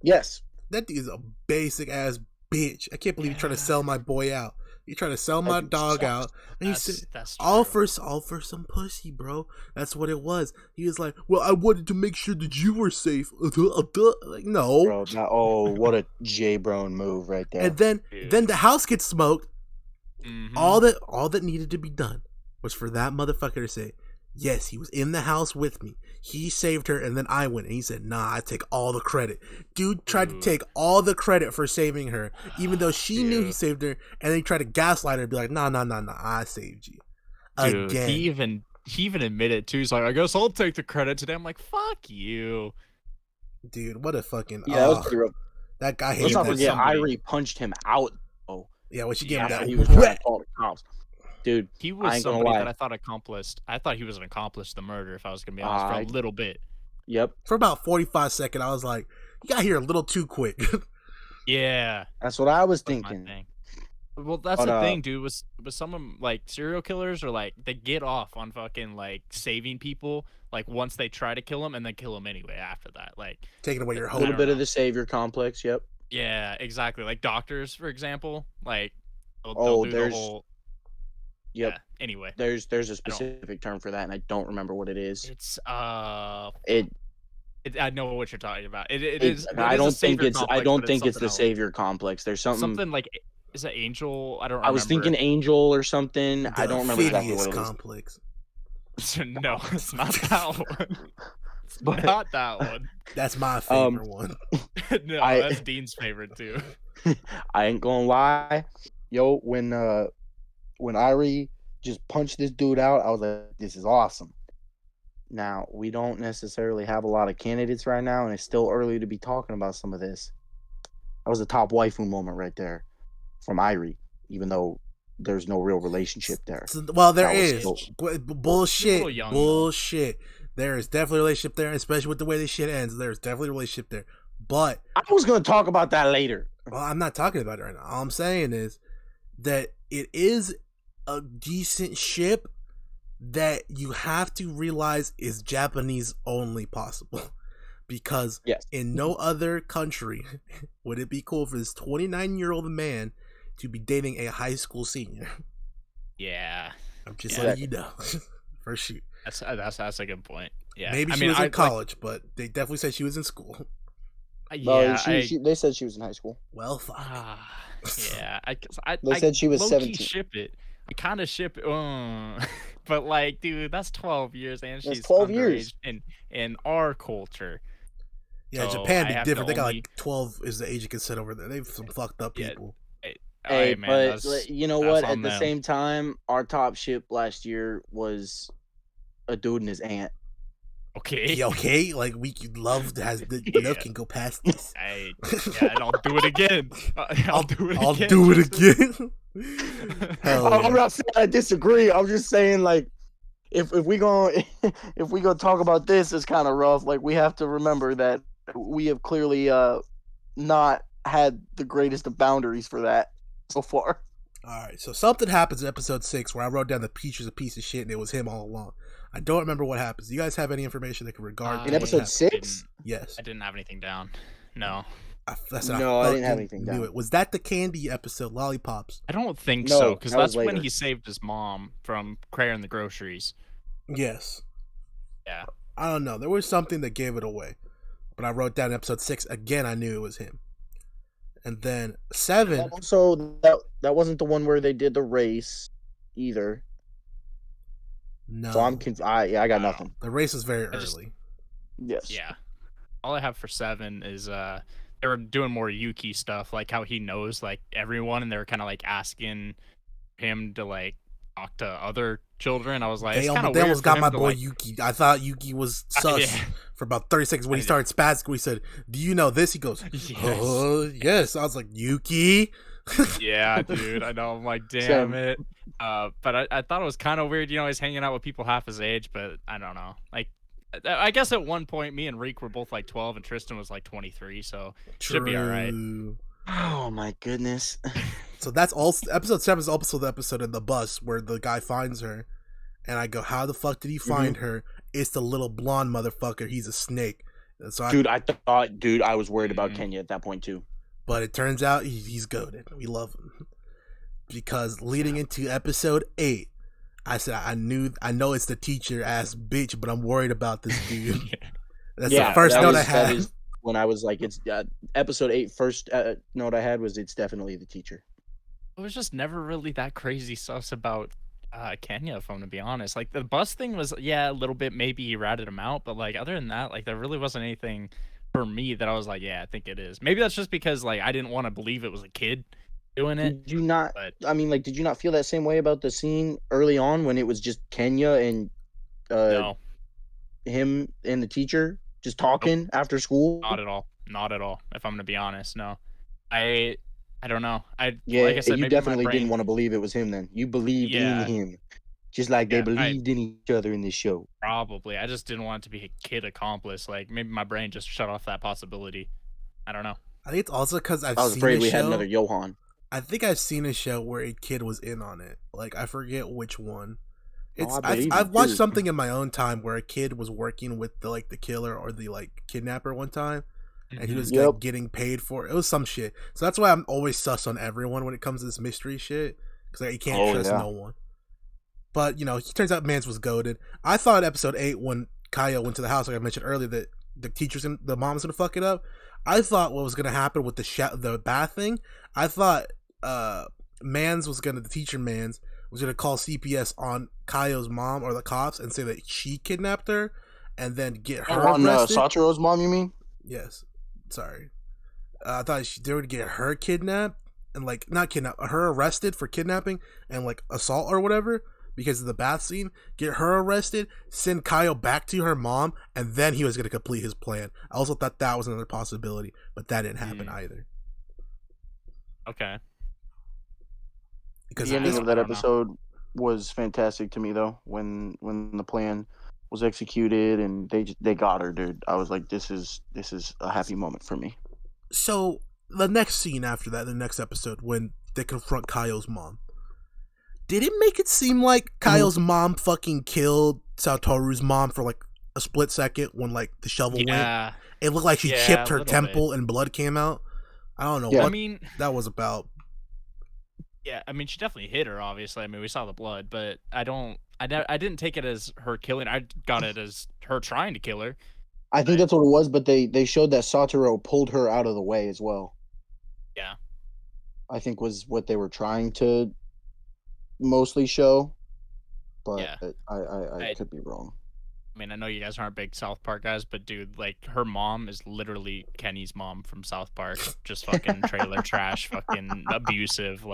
Speaker 2: Yes.
Speaker 1: That dude's a basic ass bitch. I can't believe you're trying to sell my boy out. You're trying to sell my
Speaker 2: dude
Speaker 1: dog
Speaker 2: sucks.
Speaker 1: out. And he said,
Speaker 3: That's
Speaker 1: all
Speaker 3: true.
Speaker 1: for some pussy, bro. That's what it was. He was like, well, I wanted to make sure that you were safe. Like, no.
Speaker 2: Bro, what a J Brown move right there.
Speaker 1: And then
Speaker 3: Dude.
Speaker 1: the house gets smoked.
Speaker 3: Mhm.
Speaker 1: All that needed to be done was for that motherfucker to say, yes, he was in the house with me. He saved her, and then I went. And he said, nah, I take all the credit. Dude tried to take all the credit for saving her, even though she knew he
Speaker 3: Dude.
Speaker 1: saved her, and then he tried to gaslight her and be like, nah, I saved you.
Speaker 3: Dude,
Speaker 1: Again.
Speaker 3: he even admitted too. He's like, I guess I'll take the credit today. I'm like, fuck you.
Speaker 1: Dude, what a fucking...
Speaker 2: yeah, that was pretty rough.
Speaker 1: that guy
Speaker 2: Let's
Speaker 1: hated
Speaker 2: not
Speaker 1: that.
Speaker 2: forget,
Speaker 3: somebody.
Speaker 2: Irie punched him out. Oh,
Speaker 1: Yeah, when she gave him
Speaker 2: after
Speaker 1: that...
Speaker 2: he was trying
Speaker 1: whack.
Speaker 2: to call the cops. Dude,
Speaker 3: He
Speaker 2: I
Speaker 3: was
Speaker 2: ain't gonna
Speaker 3: somebody
Speaker 2: lie.
Speaker 3: that I thought accomplished. I thought he was an accomplice the murder, if I was gonna be honest, for a little bit.
Speaker 2: Yep,
Speaker 1: For about 45 seconds, I was like, you got here a little too quick.
Speaker 3: Yeah.
Speaker 2: that's what I was
Speaker 3: That's my
Speaker 2: thinking.
Speaker 3: thing. Well, that's
Speaker 2: But,
Speaker 3: the thing, dude. With some of 'em, like serial killers, or like they get off on fucking like saving people, like once they try to kill them, and then kill them anyway after that. Like,
Speaker 1: Taking away your
Speaker 2: A
Speaker 1: hope.
Speaker 2: little
Speaker 3: don't
Speaker 2: bit
Speaker 3: know.
Speaker 2: of the savior complex. Yep.
Speaker 3: yeah, exactly. Like doctors, for example, like they'll
Speaker 2: Oh,
Speaker 3: do the
Speaker 2: there's-
Speaker 3: whole.
Speaker 2: Yep.
Speaker 3: Yeah. Anyway,
Speaker 2: There's a specific term for that, and I don't remember what it is.
Speaker 3: it's
Speaker 2: It.
Speaker 3: I know what you're talking about. It
Speaker 2: it-
Speaker 3: is.
Speaker 2: I
Speaker 3: it is a
Speaker 2: don't think
Speaker 3: savior
Speaker 2: it's. I
Speaker 3: complex,
Speaker 2: don't
Speaker 3: but
Speaker 2: think it's the
Speaker 3: something else.
Speaker 2: savior complex. There's something.
Speaker 3: Like, is it angel? I don't.
Speaker 2: I was
Speaker 3: remember.
Speaker 2: thinking angel or something. I
Speaker 1: The
Speaker 2: don't remember exactly
Speaker 1: Phineas
Speaker 2: what it is.
Speaker 1: complex.
Speaker 3: No, it's not that one. It's
Speaker 2: But-
Speaker 3: not that one.
Speaker 1: That's my favorite one.
Speaker 3: No,
Speaker 2: I-
Speaker 3: that's Dean's favorite too.
Speaker 2: I ain't gonna lie, yo. When Irie just punched this dude out, I was like, "This is awesome." Now we don't necessarily have a lot of candidates right now, and it's still early to be talking about some of this. That was a top waifu moment right there from Irie, even though there's no real relationship there.
Speaker 1: Well, there
Speaker 2: That was
Speaker 1: is.
Speaker 2: still-
Speaker 1: Bullshit.
Speaker 3: young, though.
Speaker 1: Bullshit. There is definitely a relationship there, especially with the way this shit ends. There's definitely a relationship there. But,
Speaker 2: I was gonna talk about that later.
Speaker 1: well, I'm not talking about it right now. All I'm saying is that it is a decent ship that you have to realize is Japanese only possible. Because
Speaker 2: Yes.
Speaker 1: in no other country would it be cool for this 29-year-old man to be dating a high school senior.
Speaker 3: Yeah,
Speaker 1: I'm just
Speaker 3: Yeah.
Speaker 1: letting you know. For shoot.
Speaker 3: that's a good point. Yeah,
Speaker 1: Maybe
Speaker 3: I
Speaker 1: she
Speaker 3: mean,
Speaker 1: was in
Speaker 3: like,
Speaker 1: college, but they definitely said she was in school.
Speaker 2: No,
Speaker 3: yeah,
Speaker 2: they said she was in high school.
Speaker 1: Well, fuck.
Speaker 3: yeah.
Speaker 2: They said she was
Speaker 3: low-key
Speaker 2: 17.
Speaker 3: Ship it. I kind of ship it, but like, dude, that's 12 years, and
Speaker 2: That's
Speaker 3: she's
Speaker 2: 12
Speaker 3: underage
Speaker 2: years.
Speaker 3: in our culture.
Speaker 1: Yeah,
Speaker 3: So
Speaker 1: Japan
Speaker 3: I
Speaker 1: be
Speaker 3: have
Speaker 1: different.
Speaker 3: to
Speaker 1: They got
Speaker 3: only-
Speaker 1: like 12 is the age of consent over there. They've some fucked up
Speaker 3: Yeah.
Speaker 1: people.
Speaker 2: Hey,
Speaker 3: Hey, man,
Speaker 2: but
Speaker 3: that's-
Speaker 2: you know
Speaker 3: that's
Speaker 2: what?
Speaker 3: on
Speaker 2: At the
Speaker 3: them.
Speaker 2: same time, our top ship last year was a dude and his aunt.
Speaker 3: Okay.
Speaker 1: Yeah, okay, like we could love has the
Speaker 3: Yeah.
Speaker 1: love can go past this.
Speaker 3: Hey, yeah, and I'll do it again. I'll do it
Speaker 1: I'll
Speaker 3: again.
Speaker 1: do it
Speaker 3: trust me.
Speaker 1: again. Hell
Speaker 2: I'm
Speaker 1: yeah.
Speaker 2: not saying I disagree. I'm just saying like if we gonna if we gonna talk about this, it's kind of rough. Like we have to remember that we have clearly not had the greatest of boundaries for that so far.
Speaker 1: All right, so something happens in episode 6 where I wrote down the Peach was a piece of shit and it was him all along. I don't remember what happens. Do you guys have any information that can regard to
Speaker 2: In
Speaker 1: what
Speaker 2: episode
Speaker 1: happened?
Speaker 2: 6?
Speaker 1: Yes.
Speaker 3: I didn't have anything down. No,
Speaker 2: No, I didn't have
Speaker 1: fucking
Speaker 2: anything
Speaker 1: knew
Speaker 2: down.
Speaker 1: it. Was that the candy episode, Lollipops?
Speaker 3: I don't think
Speaker 2: No,
Speaker 3: so, because
Speaker 2: that was
Speaker 3: that's when
Speaker 2: later.
Speaker 3: he saved his mom from clearing the groceries.
Speaker 1: Yes.
Speaker 3: Yeah.
Speaker 1: I don't know. There was something that gave it away. But I wrote down episode 6 again. I knew it was him. And then 7.
Speaker 2: Also, that wasn't the one where they did the race either.
Speaker 1: No.
Speaker 2: So I'm I got
Speaker 3: No.
Speaker 2: nothing.
Speaker 1: The race is very
Speaker 3: just-
Speaker 1: early.
Speaker 2: Yes.
Speaker 3: Yeah. All I have for 7 is they were doing more Yuki stuff, like how he knows like everyone, and they were kind of like asking him to like talk to other children. I was like, it's kind of
Speaker 1: They
Speaker 3: weird
Speaker 1: almost
Speaker 3: for
Speaker 1: got
Speaker 3: him
Speaker 1: my
Speaker 3: to,
Speaker 1: boy
Speaker 3: like,
Speaker 1: Yuki. I thought Yuki was sus
Speaker 3: yeah.
Speaker 1: for about 30 seconds. When he
Speaker 3: I
Speaker 1: started spazzing, we said, "Do you know this?" He goes,
Speaker 3: Yes.
Speaker 1: yes. I was like, Yuki.
Speaker 3: Yeah, dude. I know. I'm like, damn
Speaker 2: Same.
Speaker 3: it. But I thought it was kind of weird. You know, he's hanging out with people half his age, but I don't know. Like, I guess at one point, me and Reek were both like 12, and Tristan was like 23, so should be all right.
Speaker 1: True.
Speaker 2: Oh my goodness.
Speaker 1: So that's all. Episode 7 is also the episode in the bus where the guy finds her, and I go, "How the fuck did he find her?" It's the little blonde motherfucker. He's a snake. And so
Speaker 2: Dude, I was worried about
Speaker 3: Mhm.
Speaker 2: Kenya at that point too.
Speaker 1: But it turns out he's goated. We love him because leading into episode 8, I said I know it's the teacher ass bitch, but I'm worried about this dude. That's the first note I had.
Speaker 2: That is when I was like, it's episode 8. First note I had was it's definitely the teacher.
Speaker 3: It was just never really that crazy sus about Kenya, if I'm to be honest. Like the bus thing was, yeah, a little bit. Maybe he ratted him out, but like other than that, like there really wasn't anything for me that I was like, yeah, I think it is. Maybe that's just because like I didn't want to believe it was a kid doing it.
Speaker 2: Did you not?
Speaker 3: But
Speaker 2: I mean, like, did you not feel that same way about the scene early on when it was just Kenya and
Speaker 3: no,
Speaker 2: him and the teacher just talking after school?
Speaker 3: not at all. Not at all. If I'm gonna be honest, no. I don't know.
Speaker 2: Yeah,
Speaker 3: like I said,
Speaker 2: you
Speaker 3: maybe my
Speaker 2: definitely
Speaker 3: brain,
Speaker 2: didn't want to believe it was him. Then you believed
Speaker 3: Yeah.
Speaker 2: in him, just like
Speaker 3: Yeah,
Speaker 2: they believed in each other in this show.
Speaker 3: probably. I just didn't want it to be a kid accomplice. Like maybe my brain just shut off that possibility. I don't know.
Speaker 1: I think it's also because I've
Speaker 2: I was
Speaker 1: seen
Speaker 2: afraid
Speaker 1: a
Speaker 2: we
Speaker 1: show.
Speaker 2: had another Johan.
Speaker 1: I think I've seen a show where a kid was in on it. Like I forget which one. It's
Speaker 2: I believe
Speaker 1: I've
Speaker 2: you,
Speaker 1: watched
Speaker 2: too.
Speaker 1: something in my own time where a kid was working with the killer or the kidnapper one time, and he was
Speaker 2: Yep.
Speaker 1: like, getting paid for it. It was some shit. So that's why I'm always sus on everyone when it comes to this mystery shit because you can't trust no one. But he turns out Mans was goaded. I thought episode 8 when Kaya went to the house, like I mentioned earlier, that the mom's gonna fuck it up. I thought what was gonna happen with the bath thing. I thought the teacher Mans was gonna call CPS on Kaio's mom or the cops and say that she kidnapped her, and then get her
Speaker 2: On
Speaker 1: arrested.
Speaker 2: Satoru's mom, you mean?
Speaker 1: Yes, sorry. I thought they would get her kidnapped and not kidnapped, her arrested for kidnapping and assault or whatever because of the bath scene. Get her arrested, send Kaio back to her mom, and then he was gonna complete his plan. I also thought that was another possibility, but that didn't happen either.
Speaker 3: Okay.
Speaker 1: Because
Speaker 2: The ending of that
Speaker 3: I don't know.
Speaker 2: episode was fantastic to me, though. When the plan was executed and they got her, dude. I was like, this is a happy moment for me.
Speaker 1: So the next scene after that, the next episode, when they confront Kaio's mom, did it make it seem like Kaio's mom fucking killed Satoru's mom for a split second when the shovel went?
Speaker 3: Yeah.
Speaker 1: It looked like she
Speaker 3: Yeah,
Speaker 1: chipped
Speaker 3: a
Speaker 1: her
Speaker 3: little
Speaker 1: temple and blood came out. I don't know
Speaker 2: Yeah.
Speaker 1: what
Speaker 3: I mean,
Speaker 1: that was about.
Speaker 3: yeah, I mean, she definitely hit her. Obviously, I mean, we saw the blood, but I didn't take it as her killing. I got it as her trying to kill her.
Speaker 2: I think that's what it was, but they showed that Satoru pulled her out of the way as well.
Speaker 3: Yeah.
Speaker 2: I think was what they were trying to mostly show, but
Speaker 3: Yeah.
Speaker 2: I could be wrong.
Speaker 3: I mean, I know you guys aren't big South Park guys, but dude, her mom is literally Kenny's mom from South Park. Just fucking trailer trash, fucking abusive.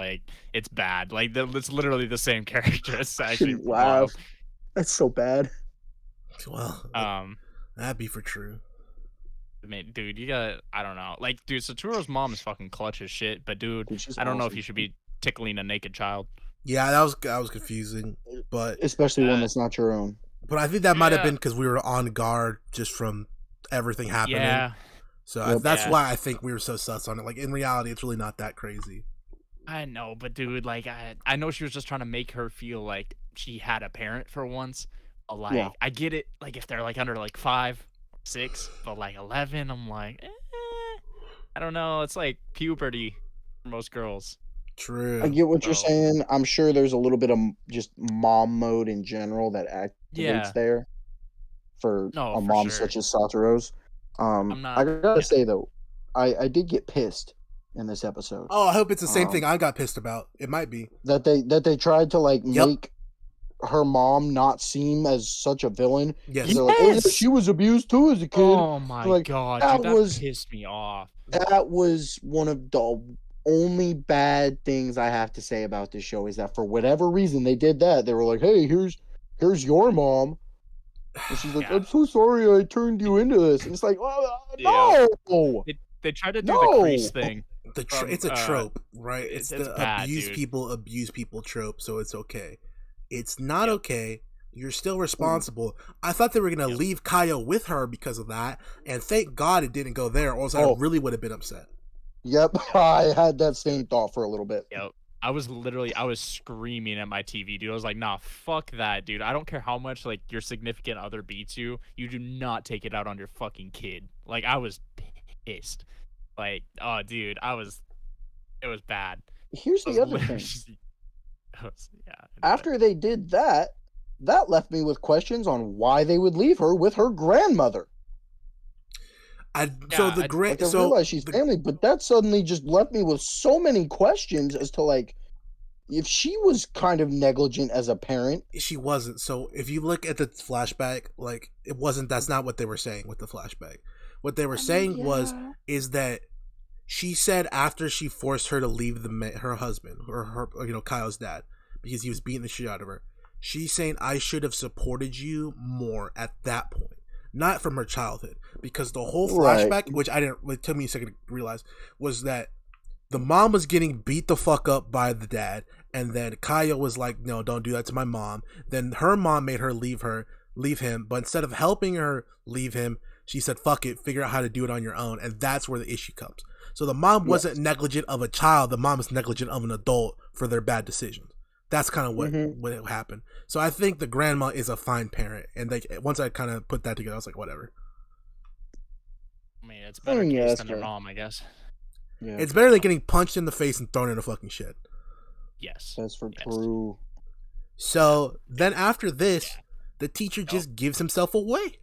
Speaker 3: It's bad. It's literally the same character. It's actually
Speaker 2: Shouldn't
Speaker 3: wild.
Speaker 2: laugh. That's so bad.
Speaker 1: Well, that'd be for true.
Speaker 3: I mean, dude, you got I don't know. Dude, Satoru's mom is fucking clutch as shit, but dude,
Speaker 2: She's
Speaker 3: I don't know if
Speaker 2: awesome.
Speaker 3: you should be tickling a naked child.
Speaker 1: Yeah, that was confusing, but
Speaker 2: Especially one that's not your own.
Speaker 1: I think that might have
Speaker 3: Yeah.
Speaker 1: been because we were on guard just from everything happening.
Speaker 3: Yeah.
Speaker 1: So
Speaker 2: Yep.
Speaker 1: that's
Speaker 3: Yeah.
Speaker 1: why I think we were so sus on it. In reality, it's really not that crazy.
Speaker 3: I know, but dude, I know she was just trying to make her feel like she had a parent for once. But
Speaker 2: Yeah.
Speaker 3: I get it, if they're under 5, 6, but 11, I'm like, I don't know. It's puberty for most girls.
Speaker 1: True.
Speaker 2: I get what you're
Speaker 3: So-
Speaker 2: saying. I'm sure there's a little bit of just mom mode in general that activates
Speaker 3: Yeah.
Speaker 2: there for
Speaker 3: No,
Speaker 2: a
Speaker 3: for
Speaker 2: mom
Speaker 3: sure.
Speaker 2: such as Satoru's.
Speaker 3: I'm not-
Speaker 2: I gotta
Speaker 3: yeah.
Speaker 2: say though, I did get pissed in this episode.
Speaker 1: Oh, I hope it's the same thing I got pissed about. It might be.
Speaker 2: That they tried to like make her mom not seem as such a villain.
Speaker 1: Yes.
Speaker 2: They're like, oh yeah, she was abused too as a kid.
Speaker 3: Oh my god, dude, that pissed me off.
Speaker 2: That was one of the only bad things I have to say about this show, is that for whatever reason they did that. They were like, hey, here's your mom. And she's like, I'm so sorry I turned you into this. And it's like, no.
Speaker 3: They tried to do the crease thing.
Speaker 1: It's a trope, right? It's the
Speaker 3: bad,
Speaker 1: abuse people trope, so it's okay. It's not okay. You're still responsible. I thought they were going to leave Kaio with her because of that, and thank God it didn't go there, or else I really would have been upset.
Speaker 2: Yep, I had that same thought for a little bit.
Speaker 3: Yep. I was screaming at my TV, dude. I was like, nah, fuck that, dude. I don't care how much, like, your significant other beats you. You do not take it out on your fucking kid. Like, I was pissed. Like, oh, dude, it was bad.
Speaker 2: Here's the other thing. After they did that, that left me with questions on why they would leave her with her grandmother.
Speaker 1: I realize
Speaker 2: she's family, but that suddenly just left me with so many questions as to, like, if she was kind of negligent as a parent.
Speaker 1: She wasn't. So if you look at the flashback, like, it wasn't. That's not what they were saying with the flashback. What they were saying is that she said after she forced her to leave her husband, or her, Kyle's dad, because he was beating the shit out of her. She's saying, I should have supported you more at that point. Not from her childhood, because the whole flashback, which it took me a second to realize, was that the mom was getting beat the fuck up by the dad, and then Kaya was like, no, don't do that to my mom. Then her mom made her leave him, but instead of helping her leave him, she said, fuck it, figure out how to do it on your own, and that's where the issue comes. So the mom wasn't negligent of a child, the mom is negligent of an adult for their bad decisions. That's kind of what happened. So I think the grandma is a fine parent, and once I kind of put that together, I was like, whatever.
Speaker 3: I mean, it's better case than her mom, I guess.
Speaker 1: Yeah. It's better than getting punched in the face and thrown in a fucking shit.
Speaker 3: Yes,
Speaker 2: that's for true.
Speaker 1: So then after this, the teacher just gives himself away.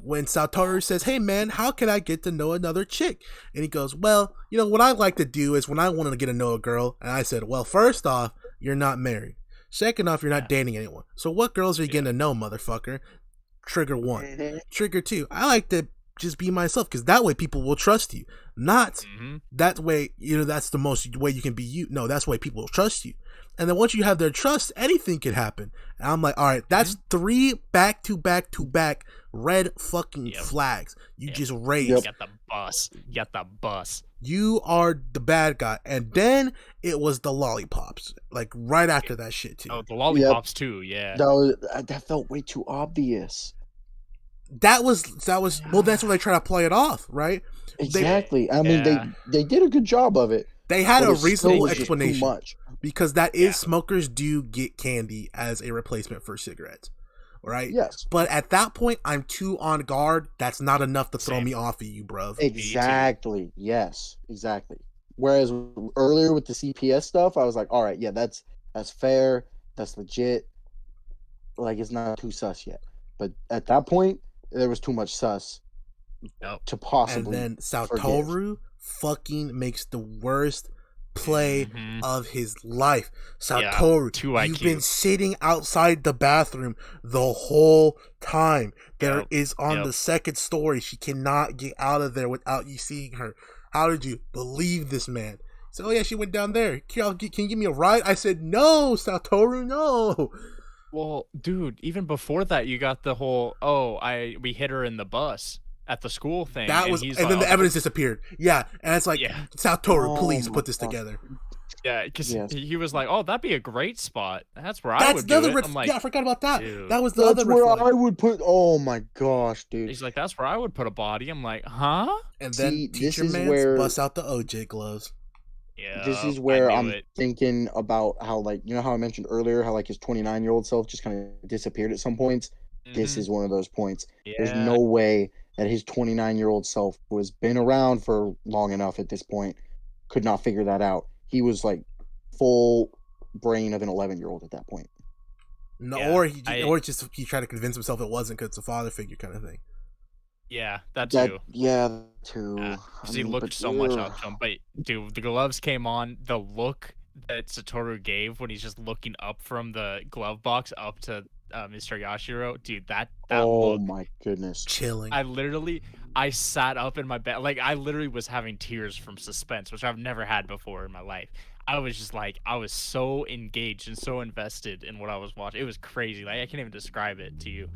Speaker 1: When Satoru says, hey man, how can I get to know another chick? And he goes, well, what I like to do is when I want to get to know a girl, and I said, well, first off, you're not married. Second off, you're not dating anyone. So what girls are you getting to know, motherfucker? Trigger 1. Trigger 2, I like to just be myself, because that way people will trust you. Not that way, that's the most way you can be you. No, that's the way people will trust you. And then once you have their trust, anything can happen. And I'm like, all right, that's 3 back-to-back red fucking flags. You just raised.
Speaker 3: You got the bus.
Speaker 1: You are the bad guy. And then it was the lollipops. Like, right after that shit, too.
Speaker 3: Oh, the lollipops, too, yeah.
Speaker 2: That felt way too obvious.
Speaker 1: That was well, that's when they try to play it off, right?
Speaker 2: Exactly. They did a good job of it.
Speaker 1: They had a reasonable explanation. Because that is, smokers do get candy as a replacement for cigarettes, right?
Speaker 2: Yes.
Speaker 1: But at that point, I'm too on guard. That's not enough to throw me off of you, bro.
Speaker 2: Exactly. Yes, exactly. Whereas earlier with the CPS stuff, I was like, all right, yeah, that's fair. That's legit. Like, it's not too sus yet. But at that point, there was too much sus to possibly.
Speaker 1: And then Satoru fucking makes the worst play of his life. Satoru, you've been sitting outside the bathroom the whole time. There is on the second story. She cannot get out of there without you seeing her. How did you believe this man? So, oh yeah, she went down there. Can you give me a ride? I said, no, Satoru, no.
Speaker 3: Well, dude, even before that, you got the whole, we hit her in the bus at the school thing.
Speaker 1: That was, and then the evidence disappeared. Yeah, and it's like, Satoru, please put this together.
Speaker 3: Yeah, because he was like, "Oh, that'd be a great spot. That's where I would do it." I'm like,
Speaker 1: I forgot about that.
Speaker 3: Dude,
Speaker 1: that was the other
Speaker 2: where I would put. Oh my gosh, dude!
Speaker 3: He's like, "That's where I would put a body." I'm like, "Huh?"
Speaker 1: And then teacher man busts out the OJ gloves.
Speaker 3: Yeah,
Speaker 2: this is where I'm thinking about how, like, how I mentioned earlier, how like his 29-year-old self just kind of disappeared at some points. This is one of those points. Yeah. There's no way that his 29-year-old self, who has been around for long enough at this point, could not figure that out. He was like full brain of an 11-year-old at that point.
Speaker 1: No, or he tried to convince himself it wasn't because it's a father figure kind of thing.
Speaker 3: Yeah, that
Speaker 2: That
Speaker 3: too.
Speaker 2: yeah, too.
Speaker 3: Yeah,
Speaker 2: I
Speaker 3: because he
Speaker 2: mean,
Speaker 3: looked
Speaker 2: but
Speaker 3: so much up to him. But dude, the gloves came on. The look that Satoru gave when he's just looking up from the glove box up to Mr. Yashiro, dude, that
Speaker 2: oh
Speaker 3: look.
Speaker 2: my goodness.
Speaker 1: Chilling.
Speaker 3: I sat up in my bed, like I literally was having tears from suspense, which I've never had before in my life. I was just like, I was so engaged and so invested in what I was watching. It was crazy. Like I can't even describe it to you.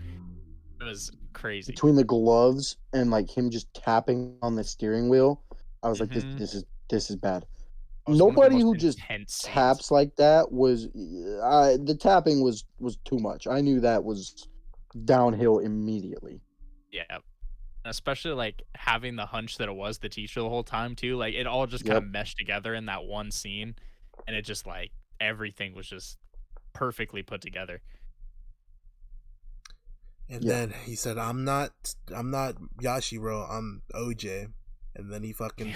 Speaker 3: It was crazy.
Speaker 2: Between the gloves and like him just tapping on the steering wheel, I was like,
Speaker 3: Mm-hmm.
Speaker 2: this is bad.
Speaker 3: It was one of the
Speaker 2: Nobody
Speaker 3: most
Speaker 2: who just
Speaker 3: intense scenes.
Speaker 2: taps like that was the tapping was too much. I knew that was downhill immediately.
Speaker 3: Yeah. Especially like having the hunch that it was the teacher the whole time too. Like it all just kind of
Speaker 2: Yep.
Speaker 3: meshed together in that one scene. And it just like everything was just perfectly put together.
Speaker 1: And
Speaker 2: Yeah.
Speaker 1: then he said, I'm not Yashiro, I'm OJ. And then he fucking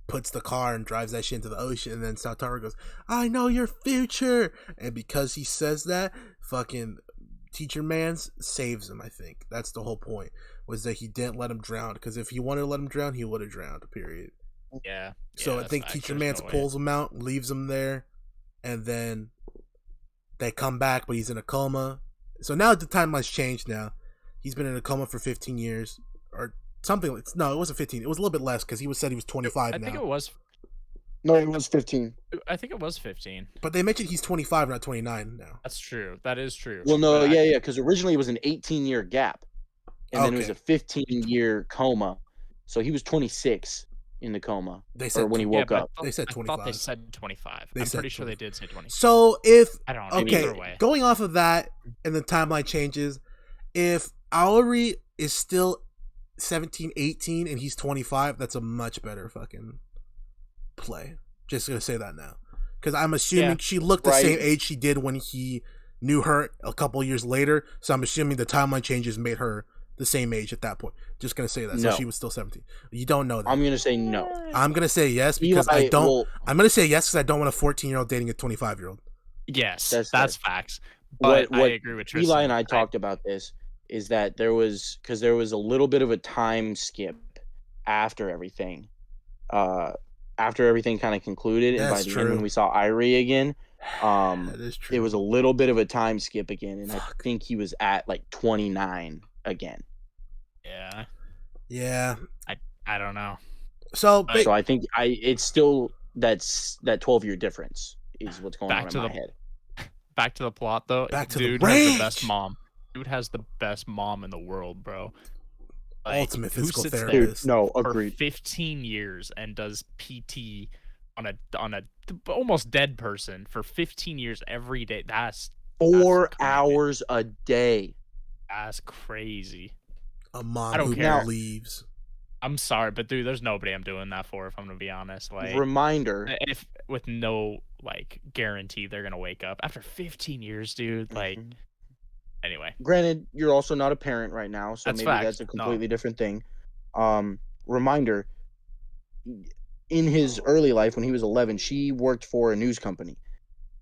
Speaker 1: puts the car and drives that shit into the ocean. And then Satoru goes, I know your future. And because he says that, fucking Teacher Mans saves him, I think. That's the whole point, was that he didn't let him drown. Because if he wanted to let him drown, he would have drowned, period.
Speaker 3: Yeah.
Speaker 1: So I
Speaker 3: that's
Speaker 1: think
Speaker 3: facts.
Speaker 1: Teacher
Speaker 3: There's
Speaker 1: Mans
Speaker 3: no way.
Speaker 1: pulls him out, leaves him there. And then they come back, but he's in a coma. So now the timeline's changed now. He's been in a coma for 15 years. Or something. No, it wasn't 15. It was a little bit less because he said he was 25
Speaker 3: I
Speaker 1: now.
Speaker 3: think it was.
Speaker 2: No, it was 15.
Speaker 3: I think it was 15.
Speaker 1: But they mentioned he's 25, not 29 now.
Speaker 3: That's true. That is true.
Speaker 2: Well, no,
Speaker 3: But
Speaker 2: yeah, because originally it was an 18-year gap, and then it was
Speaker 1: Okay.
Speaker 2: a 15-year coma. So he was 26 in the coma,
Speaker 1: They said
Speaker 2: or when he
Speaker 3: yeah,
Speaker 2: woke
Speaker 3: but
Speaker 2: up.
Speaker 1: They said
Speaker 3: I thought they
Speaker 1: 25.
Speaker 3: said 25.
Speaker 1: They
Speaker 3: I'm
Speaker 1: said
Speaker 3: pretty sure they
Speaker 1: 25.
Speaker 3: did say 25.
Speaker 1: So if
Speaker 3: I don't know.
Speaker 1: okay,
Speaker 3: Either way.
Speaker 1: going off of that and the timeline changes, if Aori is still 17, 18 and he's 25, that's a much better fucking play. Just gonna say that now. Because I'm assuming she looked the same age she did when he knew her a couple years later. So I'm assuming the timeline changes made her the same age at that point. Just gonna say that.
Speaker 2: No.
Speaker 1: So she was still 17. You don't know that.
Speaker 2: I'm gonna say no.
Speaker 1: I'm gonna say yes because
Speaker 2: Eli,
Speaker 1: I don't.
Speaker 2: well,
Speaker 1: I'm gonna say yes because I don't want a 14-year-old dating a 25-year-old.
Speaker 3: Yes,
Speaker 2: That's
Speaker 3: that's
Speaker 2: fair.
Speaker 3: facts. But
Speaker 2: what
Speaker 3: I agree with Tristan.
Speaker 2: Eli and I talked about this is that there was a little bit of a time skip after everything. After everything kind of concluded, and by
Speaker 1: That's
Speaker 2: the end when
Speaker 1: true.
Speaker 2: we saw Irie again,
Speaker 1: That is true.
Speaker 2: it was a little bit of a time skip again, and I think he was at like 29 again.
Speaker 3: Yeah.
Speaker 1: Yeah.
Speaker 3: I don't know.
Speaker 1: So
Speaker 2: So I think it's still that 12-year difference is what's going on in my head.
Speaker 3: Back to the plot though.
Speaker 1: Back to
Speaker 3: Dude
Speaker 1: the
Speaker 3: has
Speaker 1: rage.
Speaker 3: the best mom. Dude has the best mom in the world, bro. Like,
Speaker 1: Ultimate
Speaker 3: who
Speaker 1: physical
Speaker 3: sits there
Speaker 1: therapist.
Speaker 2: Dude, no,
Speaker 3: for
Speaker 2: agreed.
Speaker 3: 15 years and does PT on a almost dead person for 15 years every day. That's
Speaker 2: 4
Speaker 3: commitment.
Speaker 2: hours a day.
Speaker 3: That's crazy.
Speaker 1: A mom
Speaker 3: I don't
Speaker 1: who
Speaker 3: care.
Speaker 1: believes.
Speaker 3: I'm sorry, but dude, there's nobody I'm doing that for. If I'm gonna be honest, like
Speaker 2: Reminder.
Speaker 3: if with no like guarantee they're gonna wake up after 15 years, dude. Like, anyway.
Speaker 2: Granted, you're also not a parent right now, so
Speaker 3: That's
Speaker 2: maybe
Speaker 3: facts.
Speaker 2: that's a completely
Speaker 3: No.
Speaker 2: different thing. Reminder. In his early life, when he was 11, she worked for a news company.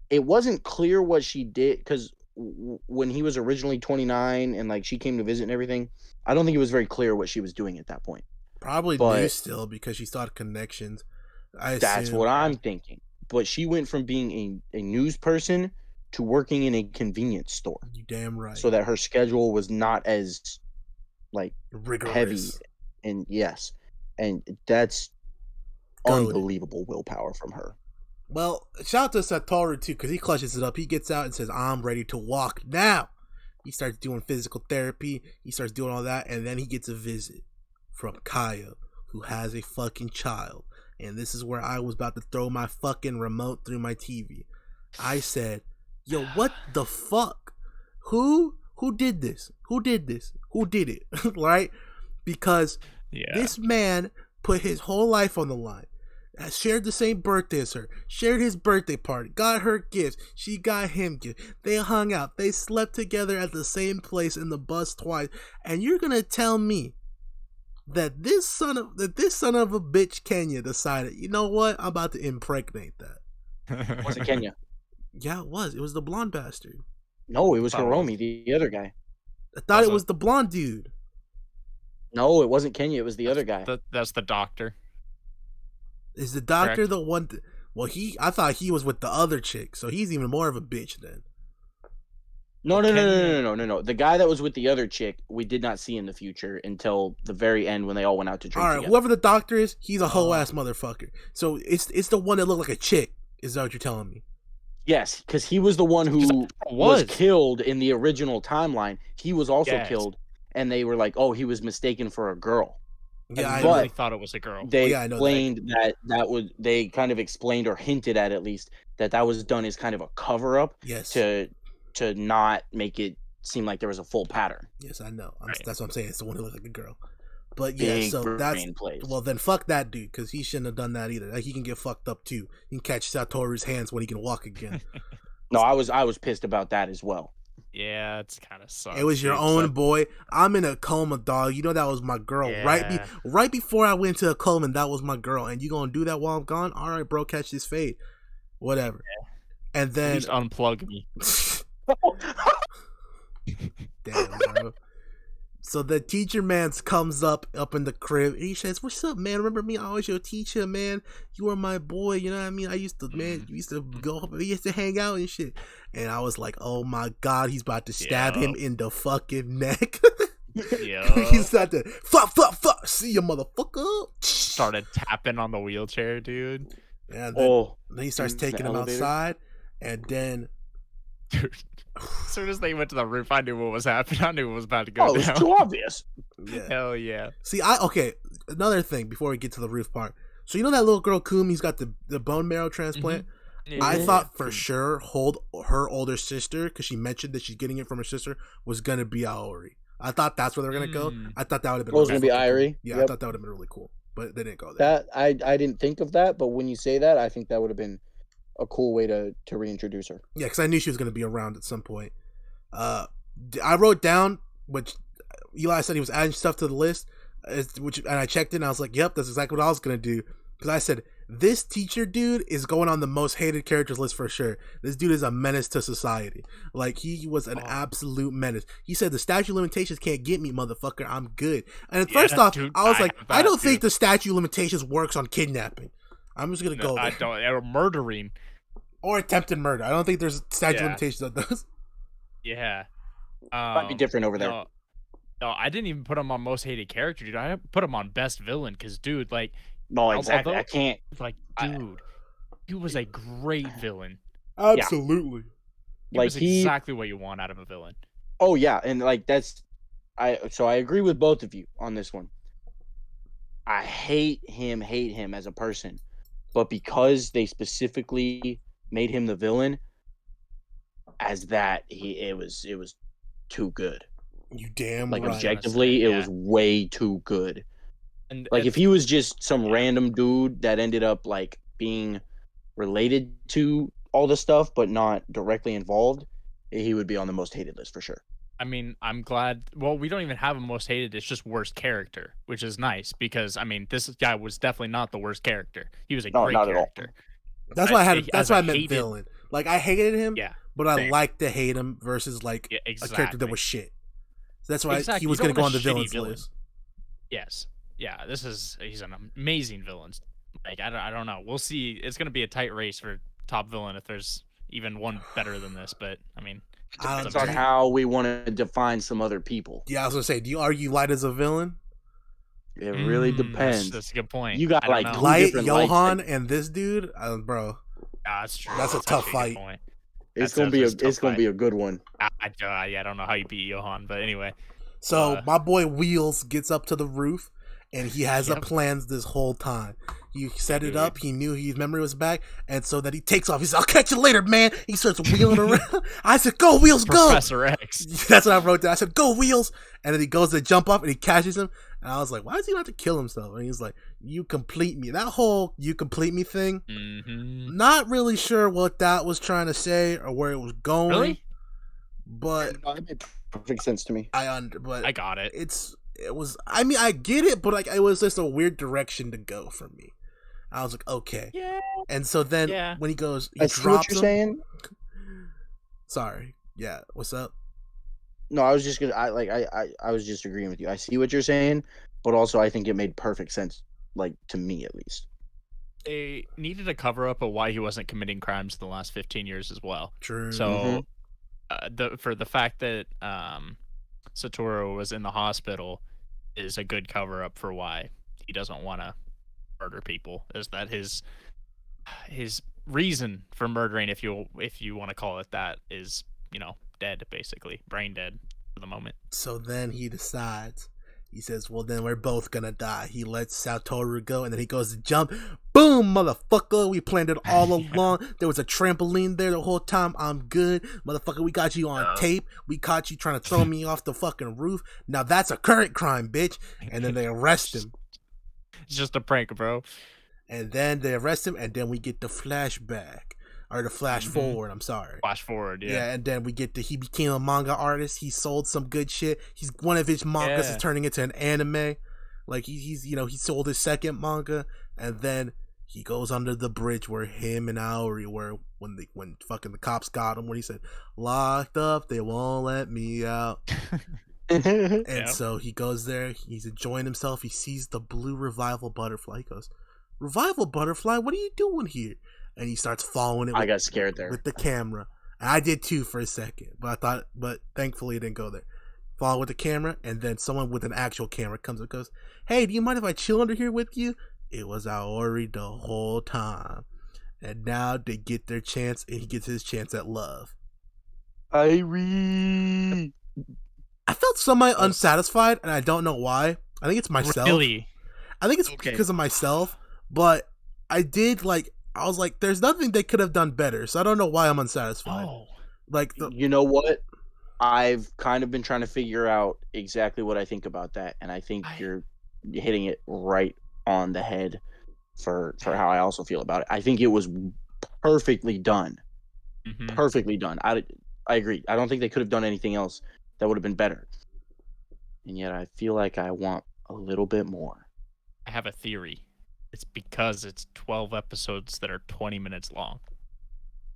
Speaker 2: It wasn't clear what she did because when he was originally 29 and like she came to visit and everything, I don't think it was very clear what she was doing at that point.
Speaker 1: Probably news still because she started connections.
Speaker 2: That's what I'm thinking. But she went from being a news person to working in a convenience store.
Speaker 1: You damn right.
Speaker 2: So that her schedule was not as like
Speaker 1: rigorous.
Speaker 2: Heavy. And yes. And that's unbelievable willpower from her.
Speaker 1: Well, shout out to Satoru too, because he clutches it up. He gets out and says, I'm ready to walk now. He starts doing physical therapy. He starts doing all that. And then he gets a visit from Kaya, who has a fucking child. And this is where I was about to throw my fucking remote through my TV. I said, yo, what the fuck? Who did this? Who did this? Who did it? Right? Because this man put his whole life on the line. Shared the same birthday as her. Shared his birthday party. Got her gifts. She got him gifts. They hung out. They slept together at the same place in the bus twice. And you're gonna tell me that this son of a bitch Kenya decided, you know what? I'm about to impregnate that.
Speaker 2: Was it Kenya?
Speaker 1: Yeah, it was. It was the blonde bastard.
Speaker 2: No, it was Hiromi, the other guy.
Speaker 1: I thought it was the blonde dude.
Speaker 2: No, it wasn't Kenya. It was the other guy.
Speaker 3: That's the doctor.
Speaker 1: Is the doctor
Speaker 3: Correct.
Speaker 1: the one? Well, I thought he was with the other chick, so he's even more of a bitch then.
Speaker 2: No.
Speaker 3: Kenya-
Speaker 2: No. The guy that was with the other chick, we did not see in the future until the very end when they all went out to drink
Speaker 1: All right,
Speaker 2: together.
Speaker 1: whoever the doctor is, he's a hoe ass motherfucker. So it's the one that looked like a chick. Is that what you're telling me?
Speaker 2: Yes, because he was the one who was killed in the original timeline. He was also killed, and they were like, "Oh, he was mistaken for a girl."
Speaker 1: Yeah,
Speaker 3: I
Speaker 1: I
Speaker 3: really
Speaker 1: know.
Speaker 3: thought it was a girl.
Speaker 2: They
Speaker 1: I know
Speaker 2: explained that was they kind of explained or hinted at least that was done as kind of a cover up
Speaker 1: Yes.
Speaker 2: to not make it seem like there was a full pattern.
Speaker 1: Yes, I know.
Speaker 3: Right.
Speaker 1: That's what I'm saying. It's the one who looked like a girl. But yeah,
Speaker 2: Big
Speaker 1: so that's
Speaker 2: brain plays.
Speaker 1: well. Then fuck that dude because he shouldn't have done that either. Like he can get fucked up too. He can catch Satoru's hands when he can walk again.
Speaker 2: No, I was pissed about that as well.
Speaker 3: Yeah, it's kind of sucks.
Speaker 1: It was your
Speaker 3: dude.
Speaker 1: own boy. I'm in a coma, dog. You know that was my girl.
Speaker 3: Yeah.
Speaker 1: Right before I went to a coma, that was my girl. And you gonna do that while I'm gone? All right, bro. Catch this fade. Whatever.
Speaker 3: Yeah.
Speaker 1: And then
Speaker 3: At least unplug me.
Speaker 1: Damn, bro. So the teacher man comes up in the crib. He says, "What's up, man? Remember me? I was your teacher, man. You were my boy. You know what I mean? I used to, man. We used to go. We used to hang out and shit." And I was like, "Oh my god, he's about to stab him in the fucking neck." He's about to fuck. See you, motherfucker.
Speaker 3: Started tapping on the wheelchair, dude.
Speaker 1: And then he starts taking him outside, and then.
Speaker 3: Dude, as soon as they went to the roof, I knew what was happening. I knew what was about to go down.
Speaker 2: It was too obvious.
Speaker 1: Yeah.
Speaker 3: Hell yeah.
Speaker 1: See, another thing before we get to the roof part. So you know that little girl Kumi's got the bone marrow transplant?
Speaker 3: Mm-hmm.
Speaker 1: I thought for sure her older sister, because she mentioned that she's getting it from her sister, was going to be Aori. I thought that's where they were going to go. I thought that would have been
Speaker 2: was going to be Airi?
Speaker 1: Cool. Yeah,
Speaker 2: yep.
Speaker 1: I thought that would have been really cool. But they didn't go there.
Speaker 2: I didn't think of that, but when you say that, I think that would have been a cool way to reintroduce her.
Speaker 1: Yeah, because I knew she was going to be around at some point. I wrote down, which Eli said he was adding stuff to the list, and I checked it and I was like, yep, that's exactly what I was going to do. Because I said, this teacher dude is going on the most hated characters list for sure. This dude is a menace to society. Like, he was an absolute menace. He said, the statute of limitations can't get me, motherfucker. I'm good. And first off, dude, I was like, I don't think the statute of limitations works on kidnapping. I'm just going to go there.
Speaker 3: I don't. Or murdering.
Speaker 1: Or attempted murder. I don't think there's statute of limitations on those.
Speaker 3: Yeah.
Speaker 2: Might be different over there.
Speaker 3: No, I didn't even put him on most hated character, dude. I put him on best villain because, dude, like.
Speaker 2: No, exactly.
Speaker 3: Although,
Speaker 2: I can't.
Speaker 3: Like, dude, he was a great villain.
Speaker 1: Absolutely.
Speaker 3: He was exactly what you want out of a villain.
Speaker 2: Oh yeah, and like so I agree with both of you on this one. I hate him as a person, but because they specifically made him the villain, as that it was too good.
Speaker 1: You damn
Speaker 2: like
Speaker 1: right.
Speaker 2: Objectively, it was way too good. And like if he was just some random dude that ended up like being related to all this stuff but not directly involved, he would be on the most hated list for sure.
Speaker 3: I mean, I'm glad. Well, we don't even have a most hated. It's just worst character, which is nice because I mean, this guy was definitely not the worst character. He was a great character.
Speaker 1: That's why I meant villain. Like I hated him, but I liked to hate him versus like a character that was shit. So that's why he was going to go on the villains list.
Speaker 3: Yes. Yeah, he's an amazing villain. Like I don't know. We'll see. It's gonna be a tight race for top villain if there's even one better than this. But I mean,
Speaker 2: depends on how we want to define some other people.
Speaker 1: Yeah, I was gonna say, do you argue Light as a villain?
Speaker 2: It really depends.
Speaker 3: That's a good point.
Speaker 2: You got like
Speaker 1: Light, Johan, and this dude, bro.
Speaker 3: That's true.
Speaker 1: That's a tough fight.
Speaker 2: It's gonna be a good one.
Speaker 3: I don't know how you beat Johan, but anyway.
Speaker 1: So my boy Wheels gets up to the roof. And he has a plans this whole time. He set it up. He knew his memory was back. And so that he takes off. He said, I'll catch you later, man. He starts wheeling around. I said, go, Wheels, go.
Speaker 3: Professor X.
Speaker 1: That's what I wrote down. I said, go, Wheels. And then he goes to jump up and he catches him. And I was like, why does he have to kill himself? And he's like, you complete me. That whole you complete me thing.
Speaker 3: Mm-hmm.
Speaker 1: Not really sure what that was trying to say or where it was going.
Speaker 3: Really?
Speaker 1: But
Speaker 2: it made perfect sense to me.
Speaker 3: I got it.
Speaker 1: It was, I mean, I get it, but like, it was just a weird direction to go for me. I was like, okay.
Speaker 3: Yeah.
Speaker 1: And so then when he goes,
Speaker 2: I see what you're saying.
Speaker 1: Sorry. Yeah. What's up?
Speaker 2: No, I was just gonna. I was just agreeing with you. I see what you're saying, but also I think it made perfect sense, like to me at least.
Speaker 3: They needed a cover up of why he wasn't committing crimes in the last 15 years as well.
Speaker 1: True.
Speaker 3: So, for the fact that Satoru was in the hospital is a good cover up for why he doesn't want to murder people. Is that his reason for murdering, if you want to call it that, is dead, basically brain dead for the moment.
Speaker 1: So then he decides. He says, well, then we're both gonna die. He lets Satoru go, and then he goes to jump. Boom, motherfucker. We planned it all along. There was a trampoline there the whole time. I'm good. Motherfucker, we got you on tape. We caught you trying to throw me off the fucking roof. Now that's a current crime, bitch. And then they arrest him.
Speaker 3: It's just a prank, bro.
Speaker 1: And then they arrest him, and then we get the flashback. Or the flash forward, I'm sorry.
Speaker 3: Flash forward, yeah.
Speaker 1: Yeah, and then we get he became a manga artist. He sold some good shit. One of his mangas is turning into an anime. Like he sold his second manga, and then he goes under the bridge where him and Aori were when fucking the cops got him, when he said, locked up, they won't let me out. And so he goes there, he's enjoying himself, he sees the blue revival butterfly. He goes, revival butterfly, what are you doing here? And he starts following it.
Speaker 2: I got scared there
Speaker 1: with the camera. And I did too for a second, but thankfully it didn't go there. Follow with the camera, and then someone with an actual camera comes and goes, hey, do you mind if I chill under here with you? It was Aori the whole time. And now they get their chance, and he gets his chance at love.
Speaker 2: Aori.
Speaker 1: I felt semi unsatisfied, and I don't know why. I think it's myself.
Speaker 3: Really?
Speaker 1: I think it's because of myself, but I was like, there's nothing they could have done better, so I don't know why I'm unsatisfied.
Speaker 3: Oh.
Speaker 2: You know what? I've kind of been trying to figure out exactly what I think about that, and I think you're hitting it right on the head for how I also feel about it. I think it was perfectly done. Mm-hmm. Perfectly done. I agree. I don't think they could have done anything else that would have been better. And yet I feel like I want a little bit more.
Speaker 3: I have a theory. It's because it's 12 episodes that are 20 minutes long.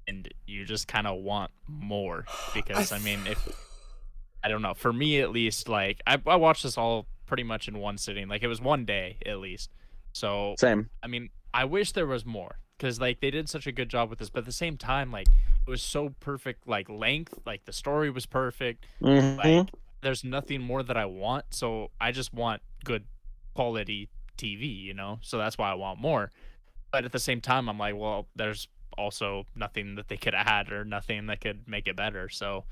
Speaker 3: And you just kind of want more. Because, I don't know. For me, at least, like, I watched this all pretty much in one sitting. Like, it was one day, at least. So,
Speaker 2: same.
Speaker 3: I mean, I wish there was more. Because, like, they did such a good job with this. But at the same time, like, it was so perfect, like, length. Like, the story was perfect.
Speaker 2: Mm-hmm.
Speaker 3: Like, there's nothing more that I want. So, I just want good quality TV, so that's why I want more. But at the same time, I'm like, well, there's also nothing that they could add or nothing that could make it better. So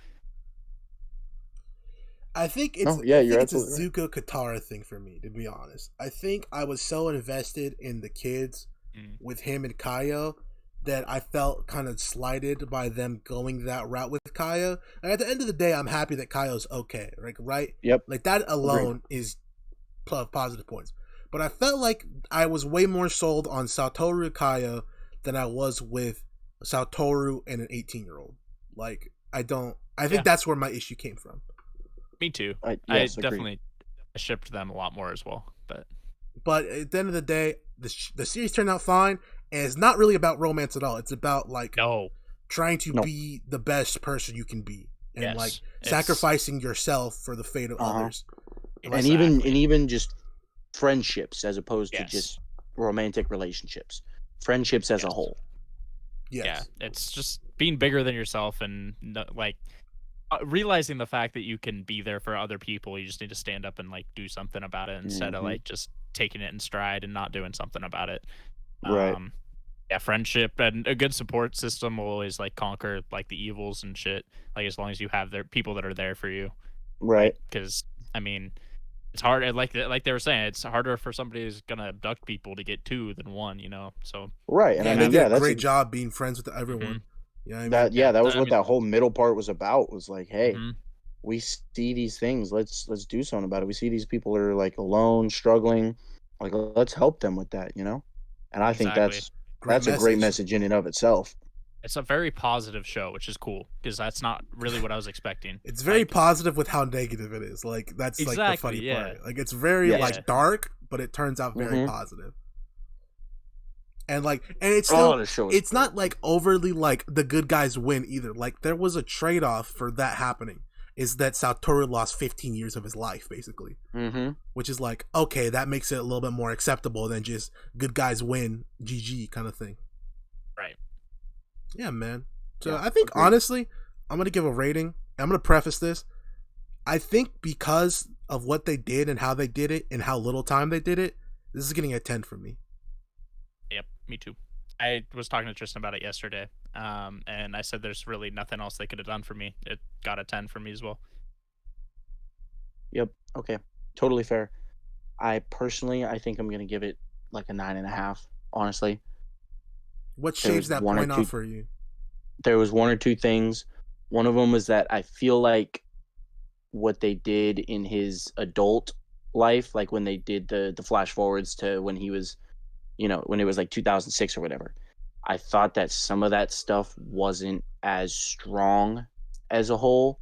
Speaker 1: I think it's it's a Zuko Katara thing for me, to be honest. I think I was so invested in the kids with him and Kaio that I felt kind of slighted by them going that route with Kaio. And at the end of the day, I'm happy that Kaio's okay, right?
Speaker 2: Yep.
Speaker 1: Like, that alone is positive points. But I felt like I was way more sold on Satoru Kaio than I was with Satoru and an 18-year-old. Like, I think that's where my issue came from.
Speaker 3: Me too. I definitely shipped them a lot more as well. But
Speaker 1: at the end of the day, the series turned out fine, and it's not really about romance at all. It's about, like, trying to be the best person you can be. And, sacrificing yourself for the fate of others.
Speaker 2: And even just friendships as opposed to just romantic relationships. Friendships as a whole.
Speaker 1: Yes.
Speaker 3: Yeah, it's just being bigger than yourself and realizing the fact that you can be there for other people. You just need to stand up and do something about it instead of just taking it in stride and not doing something about it.
Speaker 2: Right.
Speaker 3: Friendship and a good support system will always conquer the evils and shit. As long as you have people that are there for you.
Speaker 2: Right.
Speaker 3: Because it's hard, like they were saying, it's harder for somebody who's gonna abduct people to get two than one, So
Speaker 2: right,
Speaker 1: and they did a great job being friends with everyone.
Speaker 3: Mm-hmm.
Speaker 2: That was what that whole middle part was about. Was like, hey, we see these things, let's do something about it. We see these people are alone, struggling, let's help them with that, And I think that's a great message in and of itself.
Speaker 3: It's a very positive show, which is cool because that's not really what I was expecting.
Speaker 1: It's very positive with how negative it is. That's the funny part. It's very dark, but it turns out very positive. And it's still it's not overly the good guys win either. There was a trade-off for that happening. is that Satoru lost 15 years of his life, basically.
Speaker 2: Mm-hmm.
Speaker 1: Which is like, okay, that makes it a little bit more acceptable than just good guys win, GG kind of thing.
Speaker 3: Right.
Speaker 1: Yeah, man. So
Speaker 2: Yeah,
Speaker 1: I think,
Speaker 2: agreed.
Speaker 1: honestly, I'm going to give a rating. I'm going to preface this. I think because of what they did and how they did it and how little time they did it, this is getting a 10 for me.
Speaker 3: Yep, me too. I was talking to Tristan about it yesterday, and I said there's really nothing else they could have done for me. It got a 10 for me as well.
Speaker 2: Yep. Okay. Totally fair. I think I'm gonna give it like a 9.5. Honestly,
Speaker 1: What
Speaker 2: there
Speaker 1: shaves
Speaker 2: was
Speaker 1: that
Speaker 2: one or
Speaker 1: point
Speaker 2: two.
Speaker 1: off for you?
Speaker 2: There was one or two things. One of them was that I feel like what they did in his adult life, like when they did the flash forwards to when he was, when it was like 2006 or whatever. I thought that some of that stuff wasn't as strong as a whole,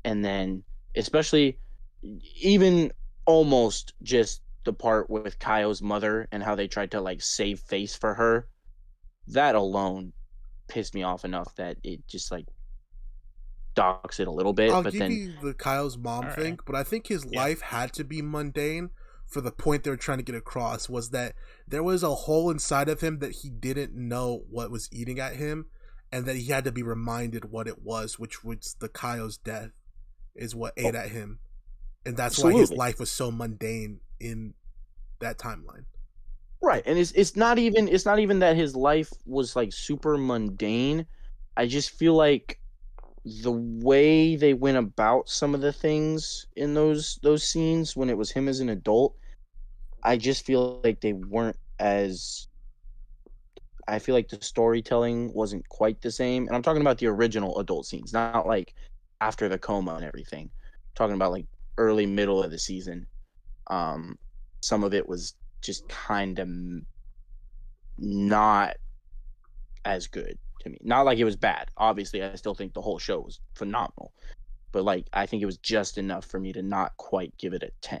Speaker 2: and then especially even almost just the part with Kaio's mother and how they tried to like save face for her. That alone pissed me off enough that it just like docks it a little bit.
Speaker 1: I'll
Speaker 2: But
Speaker 1: give
Speaker 2: then,
Speaker 1: you the Kyle's mom
Speaker 3: All
Speaker 1: thing,
Speaker 3: right.
Speaker 1: but I think his
Speaker 3: Yeah.
Speaker 1: life had to be mundane for the point they were trying to get across was that there was a hole inside of him that he didn't know what was eating at him, and that he had to be reminded what it was, which was the Kyle's death is what ate at him. And that's why his
Speaker 2: absolutely.
Speaker 1: life was so mundane in that timeline.
Speaker 2: Right, and it's not even that his life was like super mundane. I just feel like the way they went about some of the things in those scenes when it was him as an adult, I just feel like they weren't as. I feel like the storytelling wasn't quite the same, and I'm talking about the original adult scenes, not like after the coma and everything. I'm talking about like early middle of the season. Um, some of it was just kind of not as good to me. Not like it was bad. Obviously, I still think the whole show was phenomenal. But like I think it was just enough for me to not quite give it a 10.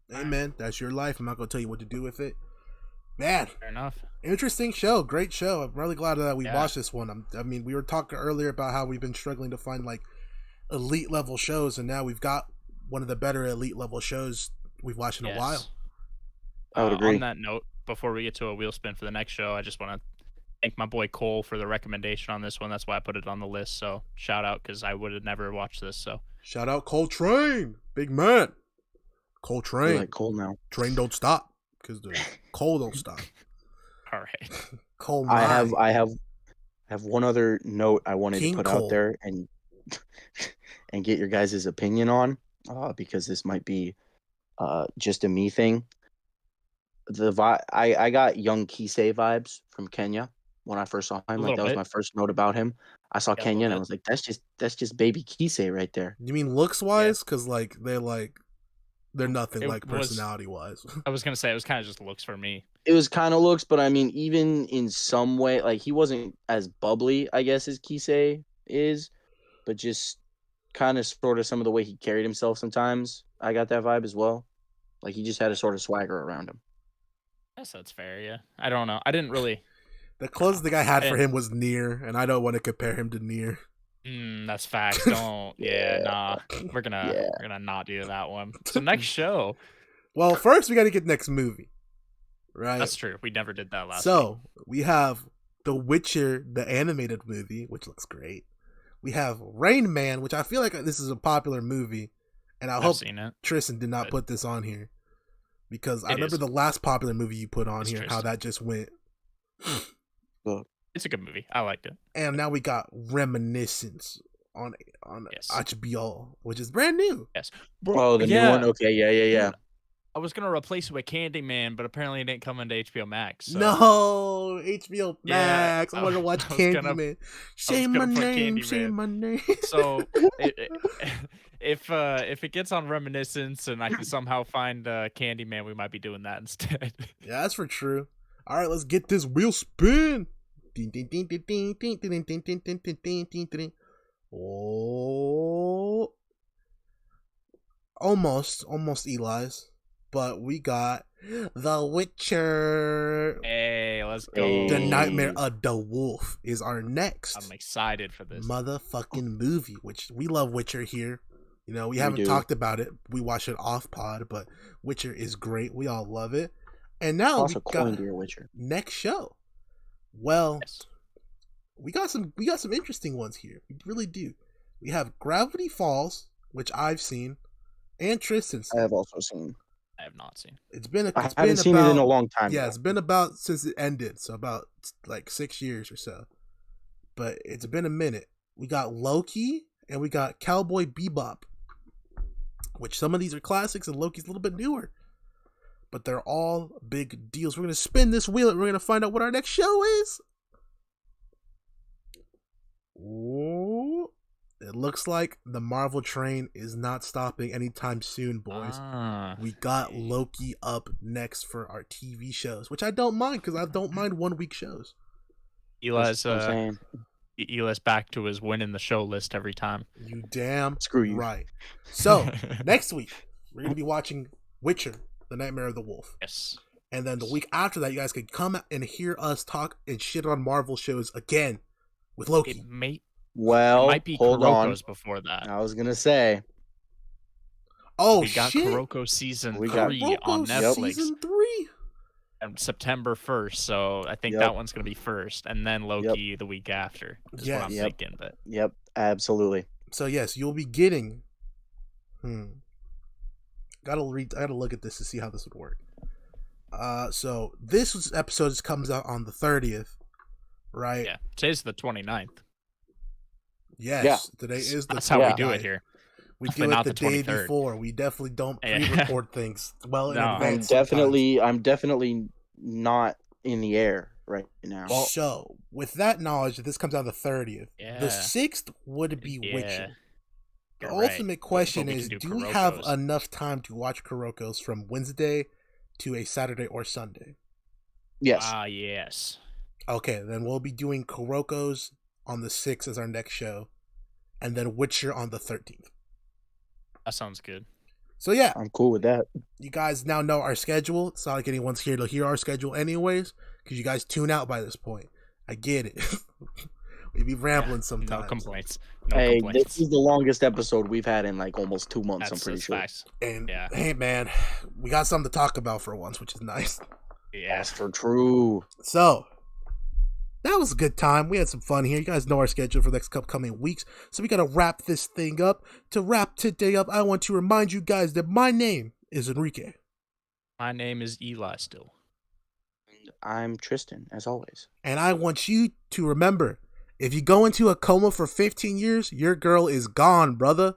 Speaker 1: Hey man, that's your life. I'm not gonna tell you what to do with it. Man,
Speaker 3: Fair enough.
Speaker 1: interesting show, great show. I'm really glad that we
Speaker 3: Yeah.
Speaker 1: watched this one. I mean, we were talking earlier about how we've been struggling to find like elite level shows, and now we've got one of the better elite level shows we've watched in a while.
Speaker 2: I would agree.
Speaker 3: On that note, before we get to a wheel spin for the next show, I just want to thank my boy Cole for the recommendation on this one. That's why I put it on the list. So shout out because I would have never watched this. So
Speaker 1: Shout out Coltrane, big man.
Speaker 2: I
Speaker 1: Coltrane,
Speaker 2: like Cole now.
Speaker 1: train don't stop because the coal don't stop.
Speaker 3: all right.
Speaker 1: Coal
Speaker 2: I
Speaker 1: mine.
Speaker 2: have one other note I wanted
Speaker 1: King
Speaker 2: to put
Speaker 1: Cole.
Speaker 2: out there and get your guys' opinion on, because this might be just a me thing. I got young Kisei vibes from Kenya when I first saw him.
Speaker 3: A
Speaker 2: Like
Speaker 3: little
Speaker 2: that was
Speaker 3: bit.
Speaker 2: my first note about him. I saw
Speaker 3: Yeah, a
Speaker 2: Kenya
Speaker 3: little
Speaker 2: and I
Speaker 3: bit.
Speaker 2: was like, that's just baby Kisei right there.
Speaker 1: You mean looks wise? Because they're nothing
Speaker 3: It
Speaker 1: like
Speaker 3: was-
Speaker 1: personality wise.
Speaker 3: I was gonna say it was kind of just looks for me.
Speaker 2: It was kind of looks, but I mean, even in some way, like he wasn't as bubbly, I guess, as Kisei is, but just kind of sort of some of the way he carried himself sometimes. I got that vibe as well. Like he just had a sort of swagger around him.
Speaker 3: I guess that's fair. Yeah. I don't know. I didn't really.
Speaker 1: The closest thing I had for
Speaker 3: And-
Speaker 1: him was Nier, and I don't want to compare him to Nier.
Speaker 3: That's facts. Don't.
Speaker 2: Yeah.
Speaker 3: Nah. We're gonna not do that one. So next show.
Speaker 1: Well, first we got to get next movie, right?
Speaker 3: That's true. We never did that last week.
Speaker 1: So we have The Witcher, the animated movie, which looks great. We have Rain Man, which I feel like this is a popular movie, and I
Speaker 3: I've
Speaker 1: hope
Speaker 3: seen it.
Speaker 1: Tristan did not
Speaker 3: Good.
Speaker 1: put this on here because I
Speaker 3: It
Speaker 1: remember
Speaker 3: is.
Speaker 1: the last popular movie you put on
Speaker 3: It's
Speaker 1: here, how
Speaker 3: Tristan.
Speaker 1: that just went.
Speaker 3: It's a good movie. I liked it.
Speaker 1: And now we got Reminiscence on
Speaker 3: Yes.
Speaker 1: HBO, which is brand new.
Speaker 3: Bro,
Speaker 2: Oh, the new one. Okay, yeah.
Speaker 3: Dude, I was gonna replace it with Candyman, but apparently it didn't come into HBO Max. So.
Speaker 1: No, HBO
Speaker 3: Yeah,
Speaker 1: Max. I want to
Speaker 3: I
Speaker 1: watch
Speaker 3: was gonna-
Speaker 1: Candyman. Say
Speaker 3: gonna
Speaker 1: my
Speaker 3: put
Speaker 1: name. Say
Speaker 3: Candyman.
Speaker 1: my name.
Speaker 3: So if it gets on Reminiscence and I can somehow find Candyman, we might be doing that instead.
Speaker 1: Yeah, that's for true. All right, let's get this wheel spin. Ding, ding, ding, ding, ding, ding, ding, ding, ding, ding, ding, ding, ding, ding. Oh, almost Eli's, but we got The Witcher.
Speaker 3: Hey, let's
Speaker 2: Hey.
Speaker 3: go.
Speaker 1: The Nightmare of the Wolf is our next
Speaker 3: I'm excited for this.
Speaker 1: motherfucking movie, which we love Witcher here. You know, we haven't
Speaker 2: do.
Speaker 1: talked about it. We watch it off pod, but Witcher is great. We all love it. And now
Speaker 2: Toss
Speaker 1: we
Speaker 2: a
Speaker 1: got
Speaker 2: coin to your Witcher.
Speaker 1: next show. Well,
Speaker 3: Yes.
Speaker 1: we got some interesting ones here. We really do. We have Gravity Falls, which I've seen, and Tristan's.
Speaker 2: I have also seen.
Speaker 3: I have not seen.
Speaker 1: It's been
Speaker 2: I
Speaker 1: it's
Speaker 2: haven't
Speaker 1: been
Speaker 2: seen
Speaker 1: about,
Speaker 2: it in a long time.
Speaker 1: yeah,
Speaker 2: though.
Speaker 1: it's been about since it ended, so about like 6 years or so. But it's been a minute. We got Loki and we got Cowboy Bebop, which some of these are classics and Loki's a little bit newer. But they're all big deals. We're gonna spin this wheel and we're gonna find out what our next show is. Ooh. It looks like the Marvel train is not stopping anytime soon, boys. We got Loki up next for our TV shows, which I don't mind because I don't mind 1 week shows.
Speaker 3: Eli's
Speaker 2: That's what I'm saying.
Speaker 3: Eli's back to his winning the show list every time.
Speaker 1: You damn
Speaker 2: Screw you.
Speaker 1: right. So next week we're gonna be watching Witcher: The Nightmare of the Wolf,
Speaker 3: Yes.
Speaker 1: and then the week after that, you guys can come and hear us talk and shit on Marvel shows again with Loki.
Speaker 3: It might be
Speaker 2: hold on.
Speaker 3: Kuroko's before that.
Speaker 2: I was gonna say
Speaker 1: Oh
Speaker 3: We got
Speaker 1: shit!
Speaker 3: Kuroko season
Speaker 2: We got
Speaker 3: 3 on
Speaker 1: Kuroko
Speaker 3: Netflix
Speaker 1: season 3.
Speaker 3: on September 1st, so I think
Speaker 2: Yep.
Speaker 3: that one's gonna be first, and then Loki the week after. Is
Speaker 1: Yes.
Speaker 3: what I'm
Speaker 2: Yep.
Speaker 3: thinking, but
Speaker 2: yep, absolutely.
Speaker 1: So yes, you'll be getting. Gotta look at this to see how this would work. So this episode comes out on the 30th, right?
Speaker 3: yeah, today's the 29th.
Speaker 1: Yes.
Speaker 2: Yeah.
Speaker 1: Today is the.
Speaker 3: That's how we
Speaker 1: 29th.
Speaker 3: do it here.
Speaker 1: We
Speaker 3: Definitely
Speaker 1: do it
Speaker 3: not
Speaker 1: the
Speaker 3: the
Speaker 1: day
Speaker 3: 23rd.
Speaker 1: before. We definitely don't
Speaker 3: Yeah.
Speaker 1: pre-record things well in
Speaker 3: No.
Speaker 1: advance.
Speaker 2: I'm definitely not in the air right now.
Speaker 1: sometimes. So with that knowledge that this comes out the 30th,
Speaker 3: Yeah.
Speaker 1: the 6th would be
Speaker 3: Yeah.
Speaker 1: Witcher. The
Speaker 3: You're right.
Speaker 1: ultimate question
Speaker 3: But we
Speaker 1: is:
Speaker 3: can
Speaker 1: do we have
Speaker 3: Kuroko's.
Speaker 1: enough time to watch Kuroko's from Wednesday to a Saturday or Sunday?
Speaker 2: Yes.
Speaker 3: Yes.
Speaker 1: Okay, then we'll be doing Kuroko's on the 6th as our next show, and then Witcher on the 13th.
Speaker 3: That sounds good.
Speaker 1: So yeah,
Speaker 2: I'm cool with that.
Speaker 1: you guys now know our schedule. It's not like anyone's here to hear our schedule anyways, because you guys tune out by this point. I get it. We be rambling sometimes.
Speaker 3: No complaints. No
Speaker 2: Hey,
Speaker 3: complaints.
Speaker 2: this is the longest episode we've had in like almost 2 months.
Speaker 3: That's
Speaker 2: I'm pretty sure.
Speaker 3: facts.
Speaker 1: And
Speaker 3: Yeah.
Speaker 1: hey man, we got something to talk about for once, which is nice.
Speaker 3: Yeah.
Speaker 2: That's for true.
Speaker 1: So that was a good time. We had some fun here. You guys know our schedule for the next upcoming weeks. So we got to wrap this thing up. To wrap today up, I want to remind you guys that my name is Enrique.
Speaker 3: My name is Eli still.
Speaker 2: I'm Tristan, as always.
Speaker 1: And I want you to remember, if you go into a coma for 15 years, your girl is gone, brother.